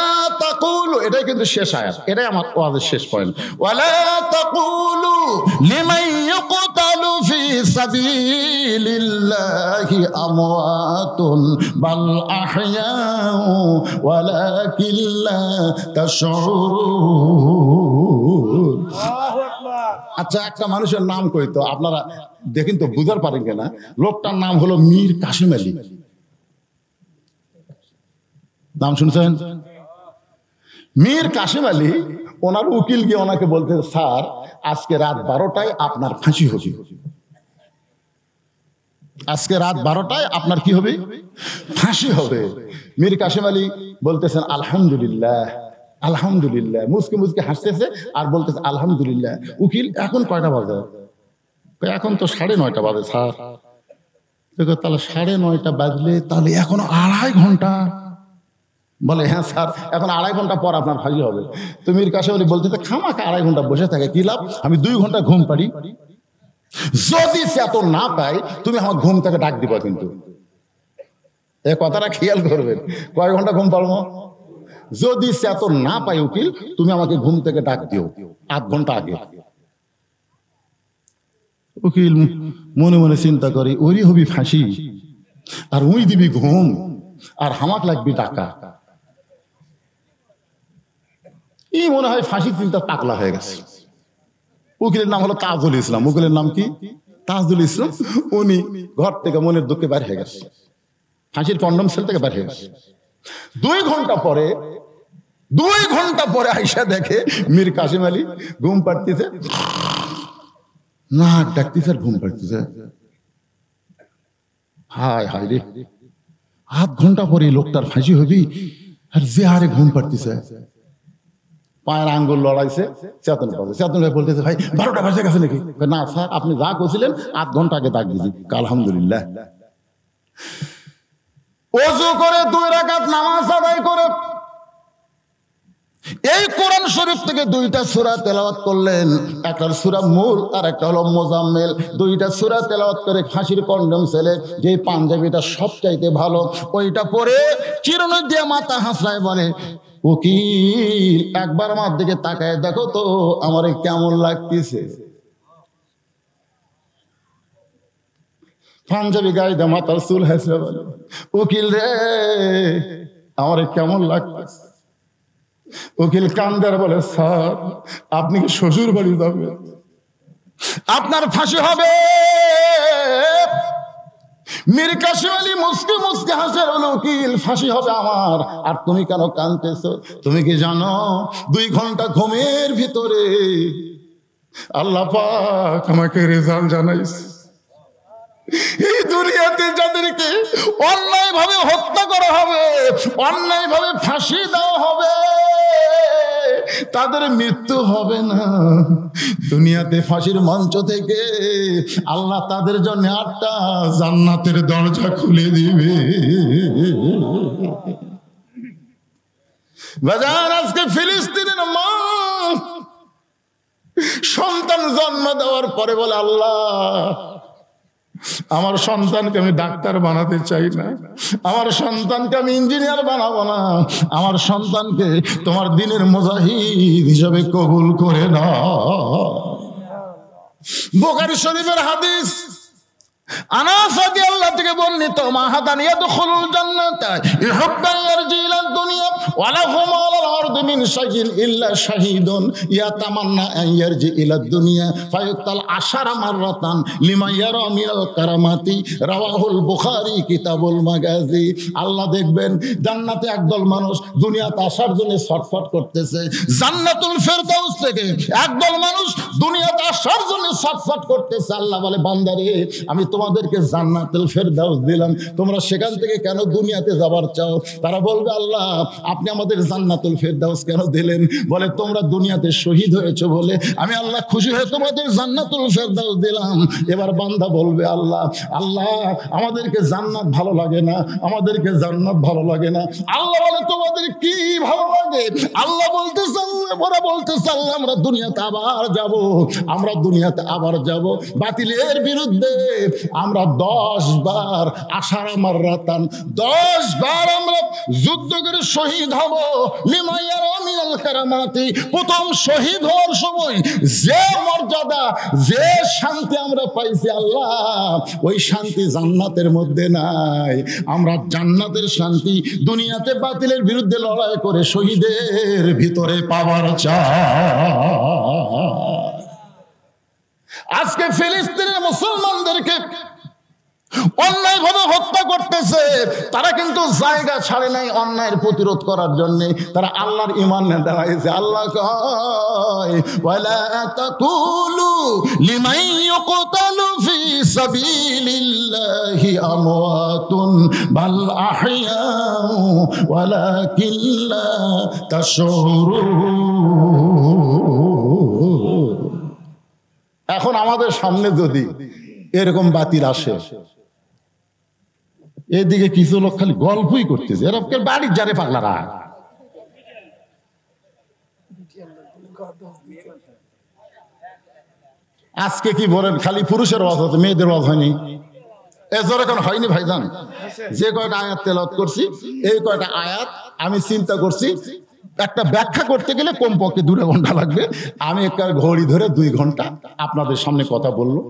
তাকুলু, এটাই কিন্তু শেষ আয়াত, এটাই আমার ওয়াজের শেষ পয়েন্ট। ওয়ালা তাকুলু লিমান ইউকতালু ফি সাবিলিল্লাহি আমওয়াতুন বাল আহইয়াউ ওয়ালাকিন লা তাশউরুন। আচ্ছা, একটা মানুষের নাম কই তো, আপনারা দেখেন তো, বুঝার পারেন কিনা। লোকটার নাম হলো মীর কাসেম আলী। নাম শুনছেন? মীর কাসেম আলী, ওনার উকিল গিয়ে ওনাকে বলতে, স্যার আজকে রাত 12টায় আপনার ফাঁসি হবে। আজকে রাত 12টায় আপনার কি হবে? ফাঁসি হবে। মীর কাসেম আলী বলতেছেন, আলহামদুলিল্লাহ আলহামদুলিল্লাহ, মুসকে মুসকে হাসতেছে আর বলতেছে আলহামদুলিল্লাহ। উকিল, এখন কয়টা বাজে? এখন তো 9:30 বাজে স্যার। তাহলে 9:30 বাজলে তাহলে এখনো 2.5 ঘন্টা। বলে, হ্যাঁ স্যার, এখন 2.5 ঘন্টা পর আপনার ফাঁসি হবে। তো মীর কাসেম আলী বলতেছে, খামাখা 2.5 ঘন্টা বসে থাকে কি লাভ? আমি 2 ঘন্টা ঘুম পারি। যদি চেতন না পাই, তুমি আমার ঘুম থেকে ডাক দিবা, কিন্তু এই কথাটা খেয়াল করবেন। কয় ঘন্টা ঘুম পারবো? যদি চেতন না পাই উকিল, তুমি আমাকে ঘুম থেকে ডাক দিও 8 ঘন্টা আগে। উকিল মনে মনে চিন্তা করে, ওরই হবি ফাঁসি আর উই দিবি ঘুম আর হামাক লাগবি টাকা। এই মনে হয় ফাঁসির চিন্তা পাগলা হয়ে গেছে। উকিলের নাম হলো তাজুল ইসলাম। উকিলের নাম কি? তাজুল ইসলাম। উনি ঘর থেকে মনের দুঃখে বের হয়ে গেছে, ফাঁসির কন্ডম সেল থেকে বের হয়ে গেছে। 2 ঘন্টা পরে আইসা দেখে মীর কাসেম আলী ঘুম পাড়তেছে, নাক ডাকতেছে আর ঘুম পাড়তেছে। হায় হায় রে, 8 ঘন্টা পরে লোকটার ফাঁসি হবি আর যে হারে ঘুম পাড়তেছে। পায়ের আঙ্গুল লড়াইছে, চেতন পাবে। চেতন ভাই বলতেছে, ভাই 12টা বাজে গেছে নাকি? না স্যার, আপনি যা করছিলেন 8 ঘন্টা আগে ডাক দিয়েছি। আলহামদুলিল্লাহ। ওযু করে 2 রাকাত নামাজ আদায় করে এই কোরআন শরীফ থেকে 2টা সূরা তেলাওয়াত করলেন। একটা সূরা মূল আর একটা হলো মুজাম্মিল। 2টা সূরা তেলাওয়াত করে ফাঁসির কন্ডম ছেলে, যে পাঞ্জাবিটা সবচাইতে ভালো, ওইটা পরে চিরুনি দিয়ে মাথা হাসলায় বলে, উকিল একবার আমার দিকে তাকায় দেখো তো আমারে কেমন লাগতেছে। পাঞ্জাবি গায়ে দিয়ে মাথার চুল হেসে বলে, উকিল রে আমারে কেমন লাগতেছে। উকিল কান্দার বলে, স্যার আপনি কি শ্বশুর বাড়ি যাবেন? আপনার ফাঁসি হবে। মীর কাসেম আলী মুসকে মুসকে হাসে, বলে, উকিল ফাঁসি হবে আমার, আর তুমি কেন কাঁদতেছো? তুমি কি জানো 2 ঘন্টা ঘুমের ভিতরে আল্লাহ পাক আমাকে রেজাল্ট জানাইছে। এই দুনিয়াতে যাদেরকে অন্যায় ভাবে হত্যা করা হবে, অন্যায় ভাবে ফাঁসি দেওয়া হবে, তাদের মৃত্যু হবে না। দুনিয়াতে ফাঁসির মঞ্চ থেকে আল্লাহ তাদের জন্য 8টা জান্নাতের দরজা খুলে দিবে। বাজার আজকে ফিলিস্তিনের মা সন্তান জন্ম দেওয়ার পরে বলে, আল্লাহ আমার সন্তানকে আমি ডাক্তার বানাতে চাই না, আমার সন্তানকে আমি ইঞ্জিনিয়ার বানাবো না, আমার সন্তানকে তোমার দ্বীনের মুজাহিদ হিসেবে কবুল করে নাও। বুখারী শরীফের হাদিস, আনাস রাদিয়াল্লাহু থেকে বর্ণিত, মাহাদান ইয়াদখুলুল জান্নাতা ইহুব্বান ইয়ারজি ইলা দুনিয়া ওয়া লাহুম আলাল আরদি মিন শাইইন ইল্লা শাহীদুন ইয়াতামান্না আন ইয়ারজি ইলা দুনিয়া ফায়ুক্তাল আশারা মাররাতান লিমা ইয়ারা মিনাল কারামাতি, রাওয়াহুল বুখারী কিতাবুল মাগাজি। আল্লাহ দেখবেন জান্নাতে একদল মানুষ দুনিয়াতে আসার জন্য ছটফট করতেছে, জান্নাতুল ফেরদাউস থেকে একদল মানুষ দুনিয়াতে আসার জন্য ছটফট করতেছে। আল্লাহ বলে, বান্দারে আমি তোমাদেরকে জান্নাতুল ফেরদাউস দিলাম, তোমরা সেখান থেকে কেন দুনিয়াতে যাবার চাও? তারা বলবে, আল্লাহ আপনি আমাদের জান্নাতুল ফেরদাউস কেন দিলেন? বলে, তোমরা দুনিয়াতে শহীদ হয়েছো বলে আমি আল্লাহ খুশি হয়ে তোমাদের জান্নাতুল ফেরদাউস দিলাম। এবার বান্দা বলবে, আল্লাহ আল্লাহ আমাদেরকে জান্নাত ভালো লাগে না, আমাদেরকে জান্নাত ভালো লাগে না। আল্লাহ বলে, তোমাদের কি ভালো লাগে? আল্লাহ বলতেছে, ওরা বলতেছে, আল্লাহ আমরা দুনিয়াতে আবার যাব, আমরা দুনিয়াতে আবার যাব। বাতিলের বিরুদ্ধে আমরা 10 বার আশারা মাররাতান, 10 বার আমরা যুদ্ধ করে শহীদ হব। লিমা ইয়ারা মিনাল কারামাতি, প্রথম শহীদ হওয়ার সময় যে মর্যাদা, যে শান্তি আমরা পাইছি, আল্লাহ ওই শান্তি জান্নাতের মধ্যে নাই। আমরা জান্নাতের শান্তি দুনিয়াতে বাতিলের বিরুদ্ধে লড়াই করে শহীদের ভিতরে পাওয়ার চাই। আজকে ফিলিস্তিনের মুসলমানদেরকে অন্যায়ভাবে হত্যা করতেছে, তারা কিন্তু জায়গা ছাড়ে নাই অন্যায়ের প্রতিরোধ করার জন্য। তারা আল্লাহর ঈমান দেখাইছে। আল্লাহ কয়, ওয়ালা তাকুলু লিমান ইউকতালু ফি সাবিলিল্লাহি আমওয়াতুন বাল আহইয়াউ ওয়ালাকিন লা তাশউরুন। এখন আমাদের সামনে যদি এরকম বাতিল আসে, এদিকে কিছু লোক খালি গল্পই করতেছে, এরকম বাড়ির যারে পাগলারা। আজকে কি বলেন, খালি পুরুষের ওয়াজ হচ্ছে, মেয়েদের ওয়াজ হয়নি? এজোর এখন হয়নি ভাইজান? যে কয়টা আয়াত তেলাওয়াত করছি, এই কয়টা আয়াত আমি চিন্তা করছি একটা ব্যাখ্যা করতে গেলে কমপক্ষে 2 ঘন্টা লাগবে। আমি একটা ঘড়ি ধরে 2 ঘন্টা আপনাদের সামনে কথা বললো।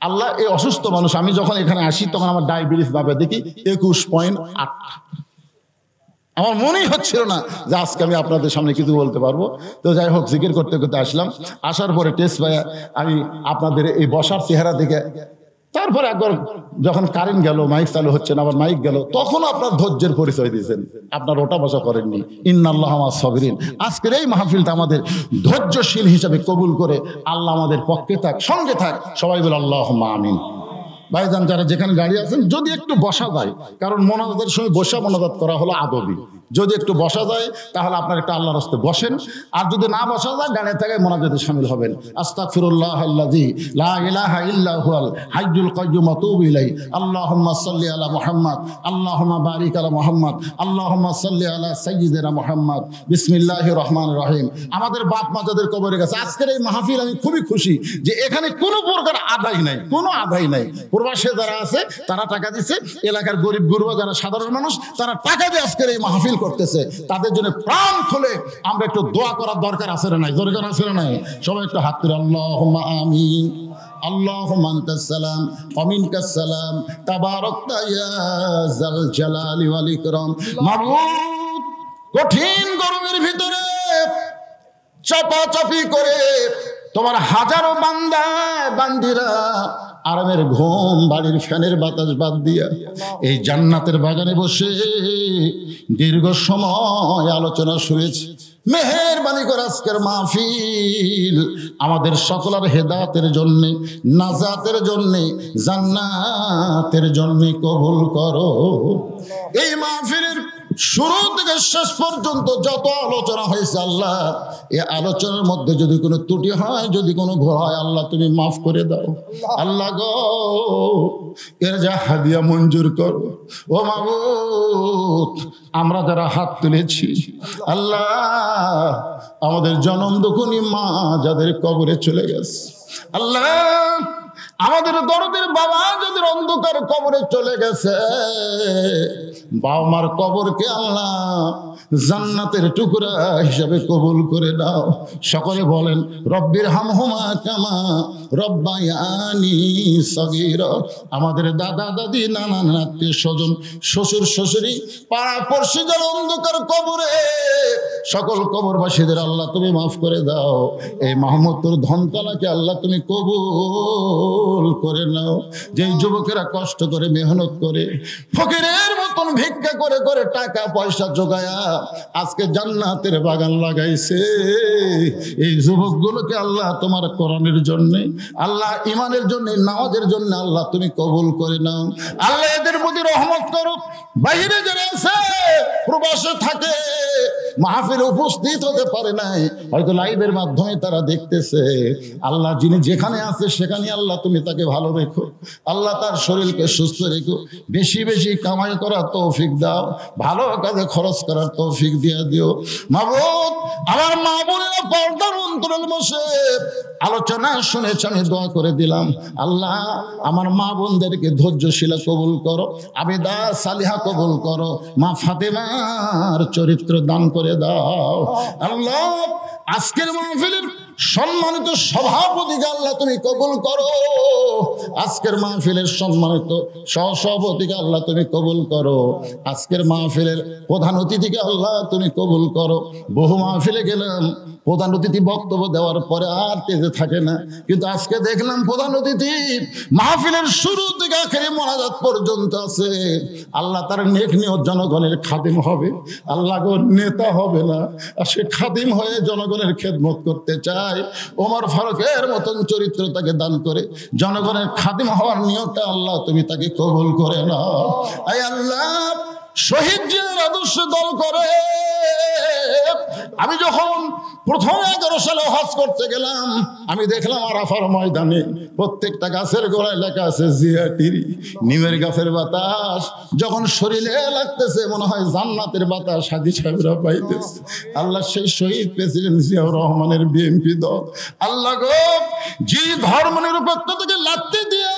আল্লাহ এই অসুস্থ মানুষ, আমি যখন এখানে আসি তখন আমার ডায়াবেটিস ভাবে দেখি 21.8। আমার মনেই হচ্ছিল না যে আজকে আমি আপনাদের সামনে কিছু বলতে পারবো। তো যাই হোক, জিকির করতে করতে আসলাম। আসার পরে টেস্ট পাইয়া আমি আপনাদের এই বসার চেহারা দেখে, তারপরে একবার যখন কারেন্ট গেল, মাইক চালু হচ্ছে না, আবার মাইক গেল, তখন আপনার ধৈর্যের পরিচয় দিয়েছেন, আপনার ওটা বসা করেননি। ইন্নাল্লাহা মা'আস সাবিরিন। আজকের এই মাহফিলটা আমাদের ধৈর্যশীল হিসাবে কবুল করে আল্লাহ আমাদের পক্ষে থাক, সঙ্গে থাক। সবাই বলে আল্লাহুম্মা আমিন। ভাইজান যারা যেখানে গাড়ি আছেন, যদি একটু বসা যায়, কারণ মোনাজাতের সময় বসা মোনাজাত করা হলো আদবি, যদি একটু বসা যায় তাহলে আপনার একটা আল্লাহর রাস্তায় বসেন, আর যদি না বসা যায় দাঁড়িয়ে থেকে মোনাজাতে শামিল হবেন। আস্তাগফিরুল্লাহাল্লাযী লা ইলাহা ইল্লা হুয়াল হাইয়ুল কাইয়্যুম আতুবু ইলাইহি। আল্লাহুম্মা সাল্লি আলা মুহাম্মাদ, আল্লাহুম্মা বারিক আলা মুহাম্মাদ, আল্লাহুম্মা সাল্লি আলা সাইয়্যিদিনা মুহাম্মাদ। বিসমিল্লাহির রহমানির রহিম। আমাদের বাপ মাতাদের কবরের কাছে আজকের এই মাহফিল আমি খুবই খুশি যে এখানে কোনো প্রকার আদায় নাই, কোনো আদায় নাই। প্রবাসে যারা আছে তারা টাকা দিচ্ছে, এলাকার গরিব গুরবা যারা সাধারণ মানুষ তারা টাকা দিয়ে আজকের এই মাহফিল করতেছে। তাদের জন্য প্রাণ খুলে আমরা একটু দোয়া করার দরকার আছে না নাই? দরকার আছে না নাই? সবাই একটু হাত তুলে আল্লাহুম্মা আমিন। আল্লাহুম্মা আনতাস সালাম ওয়া মিনকাস সালাম তাবারাকতা ইয়া যাল জালালি ওয়াল ইকরাম। মাবুদ, কঠিন গরমের ভিতরে চাপাচাপি করে তোমার হাজারো বান্দা বান্দিরা আরামের ঘুম, বাড়ির ফ্যানের বাতাস বাদ দিয়া এই জান্নাতের বাগানে বসে দীর্ঘ সময় আলোচনা শুনেছি। মেহেরবানি করে আজকের মাহফিল আমাদের সকলের হেদায়েতের জন্য, নাজাতের জন্য, জান্নাতের জন্য কবুল করো। এই মাহফিলের শুরু থেকে শেষ পর্যন্ত যত আলোচনা হয়েছে আল্লাহ, এই আলোচনার মধ্যে যদি কোনো ত্রুটি হয়, যদি কোনো ভুল হয়, আল্লাহ তুমি মাফ করে দাও। আল্লাহ গো, এর যা হাদিয়া মঞ্জুর করো। ও মাবুদ, আমরা যারা হাত তুলেছি আল্লাহ, আমাদের জনম দুঃখিনী মা যাদের কবরে চলে গেছে আল্লাহ, আমাদের দরদের বাবা যাদের অন্ধকার কবরে চলে গেছে, বাবা মার কবরকে আল্লাহ জান্নাতের টুকরা হিসাবে কবুল করে দাও। সকলে বলেন রব্বির হামহুমা কামা রব্বায়ানি সগীরা। আমাদের দাদা দাদি, নানা নানা, আত্মীয় স্বজন, শ্বশুর শাশুড়ি, পাড়া পড়শি যারা অন্ধকার কবরে, সকল কবরবাসীদের আল্লাহ তুমি মাফ করে দাও। এই মাহমুদপুর ধনতলাকে আল্লাহ তুমি কবুল করে নাও। যে যুবকেরা কষ্ট করে মেহনত করে ফকিরের মতন ভিক্ষা করে করে টাকা পয়সা জোগায়া আজকে জান্নাতের বাগান লাগাইছে, এই যুবকগুলোকে আল্লাহ তোমার কোরআনের জন্য, আল্লাহ ইমানের জন্য, নামাজের জন্য আল্লাহ তুমি কবুল করে নাও। আল্লাহ এদের প্রতি রহমত করো। বাইরে যারা আছে, প্রবাসে থাকে, মাহফিলে উপস্থিত হতে পারে নাই, হয়তো লাইভের মাধ্যমে তারা দেখতেছে, আল্লাহ যিনি যেখানে আছে সেখানে আল্লাহ তুমি তাকে ভালো রেখো। আল্লাহ তার শরীরকে সুস্থ রেখো। বেশি বেশি কামাই করার তৌফিক দাও, ভালো কাজে খরচ করার তৌফিক দিয়ে দিও। মাবুদ, আমার মা বোনেরা পর্দার অন্তরালে বসে আলোচনা শুনেছে, আমি দোয়া করে দিলাম আল্লাহ আমার মা বোনদেরকে ধৈর্যশীলা কবুল করো, আবেদা সালিহা কবুল করো, মা ফাতেমার চরিত্র দান করে দাও। আল্লাহ আজকের মাহফিলের সম্মানিত সভাপতিকে আল্লাহ তুমি কবুল করো। আজকের মাহফিলের সম্মানিত সহসভাপতিকে আল্লাহ তুমি কবুল করো। আজকের মাহফিলের প্রধান অতিথিকে আল্লাহ তুমি কবুল করো। বহু মাহফিলে গেলাম, প্রধান অতিথি বক্তব্য দেওয়ার পরে আর তেজে থাকে না, কিন্তু আজকে দেখলাম প্রধান অতিথি মাহফিলের শুরু থেকে আখেরি মোনাজাত পর্যন্ত আছে। আল্লাহ তার নেক নিয়ত জনগণের খাদিম হবে। আল্লাহ গো, নেতা হবে না, আর সে খাদিম হয়ে জনগণের খেদমত করতে চায়। ওমর ফারুকের মতন চরিত্র তাকে দান করে জনগণের খাদিম হওয়ার নিয়তটা আল্লাহ তুমি তাকে কবুল করে নাও। আয় আল্লাহ, শহীদ জিয়ার আদর্শ দল করে আমি যখন প্রথম 11 সালে হজ করতে গেলাম, আমি দেখলাম আরাফার ময়দানে প্রত্যেকটা গাছের গোড়ায় লেখা আছে জিয়াটিরি। নিমের গাছের বাতাস যখন শরীরে লাগতেছে, মনে হয় জান্নাতের বাতাস হাজী সাহেবরা পাইতেছে। আল্লাহ সেই শহীদ প্রেসিডেন্ট জিয়াউর রহমানের বিএনপি দল, আল্লাহ গো, যে ধর্ম নিরপেক্ষতা থেকে লাথি দিয়ে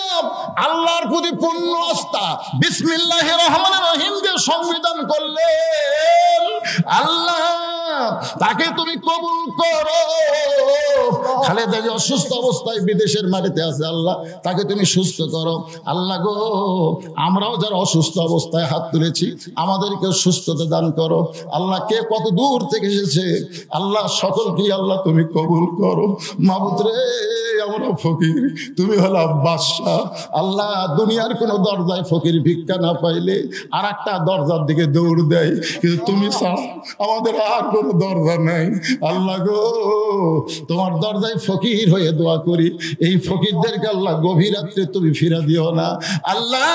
আল্লাহর প্রতি পূর্ণ আস্থা বিসমিল্লাহির রহমানির রহিম দিয়ে সংবিধান করলেন, আল্লাহ তাকে তুমি কবুল করো। খালেদা জিয়া অসুস্থ অবস্থায় বিদেশের মাটিতে আছে, আল্লাহ তাকে তুমি সুস্থ করো। আল্লাহ গো, আমরাও যারা অসুস্থ অবস্থায় হাত তুলেছি আমাদেরকে সুস্থতা দান করো। আল্লাহ কে কত দূর থেকে এসেছে, আল্লাহ সকলকে আল্লাহ তুমি কবুল করো। মাবুদ রে, আমরা ফকির, তুমি হলো বাদশাহ। আল্লাহ দুনিয়ার কোন দরজায় ফকির ভিক্ষা না পাইলে আর একটা দরজার দিকে দৌড় দেয়, কিন্তু তুমি ছাড়া আমাদের আর কোনো দরজা নাই। আল্লাহ গো, তোমার দরজায় ফকির হয়ে দোয়া করি, এই ফকিরদেরকে আল্লাহ গভীর রাত্রে তুমি ফিরা দিও না। আল্লাহ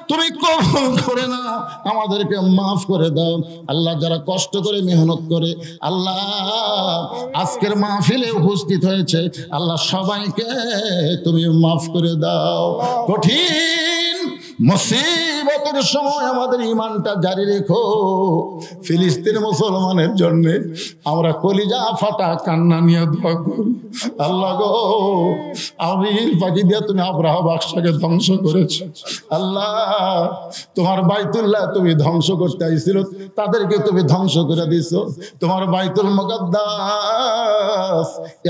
তুমি কবুল করে না, আমাদেরকে মাফ করে দাও। আল্লাহ যারা কষ্ট করে মেহনত করে আল্লাহ আজকের মাহফিলে উপস্থিত হয়েছে, আল্লাহ সবাইকে তুমি মাফ করে দাও। কঠিন মুসিবতের সময় আমাদের ঈমানটা জারি রেখো। ফিলিস্তিন মুসলমানের জন্য আমরা কলিজা ফাটা কান্না নিয়ে দোয়া করি। আল্লাহ গো, আমির পাখি দিয়ে তুমি আব্রাহা বাদশাকে ধ্বংস করেছো। আল্লাহ তোমার বাইতুল্লাহ তুমি ধ্বংস করতে আইছিল, তাদেরকে তুমি ধ্বংস করে দিছো। তোমার বাইতুল মুকদ্দাস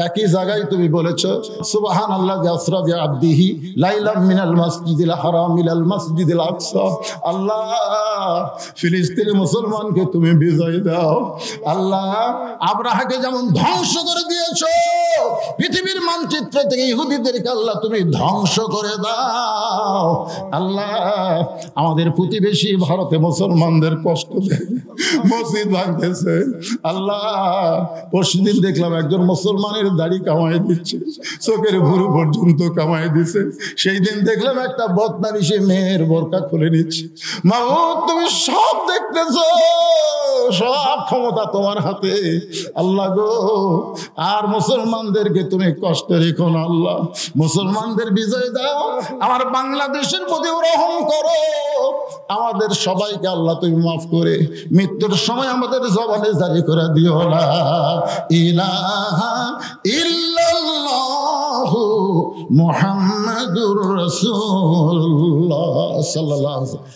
একই জায়গায় তুমি বলেছো সুবহানাল্লাহ আসরা বিআবদিহি লাইলাম মিনাল মাসজিদিল হারাম ইলাল মাসজিদিল আকসা। আল্লাহ ফিলিস্তিনের মুসলমানকে তুমি বিজয় দাও। আল্লাহ আব্রাহাকে যেমন ধ্বংস করে দিয়েছো, পৃথিবীর মানচিত্র থেকে ইহুদিদেরকে আল্লাহ তুমি ধ্বংস করে দাও। আল্লাহ আমাদের প্রতিবেশী ভারতে মুসলমানদের কষ্ট দেয়, মসজিদ ভাঙতেছে। আল্লাহ পরশুদিন দেখলাম একজন মুসলমানের দাড়ি কামাই দিচ্ছে, চোখের ভুরু পর্যন্ত কামাই দিচ্ছে। সেই দিন দেখলাম একটা বদনারী সে মেয়ের বোরকা খুলে নিচ্ছে। মাহবুব তুমি সব দেখতেছো, সব ক্ষমতা তোমার হাতে। আল্লাহ গো, আর মুসলমানদেরকে তুমি কষ্ট রেখো না আল্লাহ, মুসলমানদের বিজয় দাও। আমার বাংলাদেশের প্রতি রহম করো, আমাদের সবাইকে আল্লাহ তুমি মাফ করে মৃত্যুর সময় আমাদের জবানে জারি করে দিও না ইলাহা ইল্লাল্লাহু মুহাম্মাদুর রাসূলুল্লাহ সাল্লাল্লাহু আলাইহি ওয়াসাল্লাম।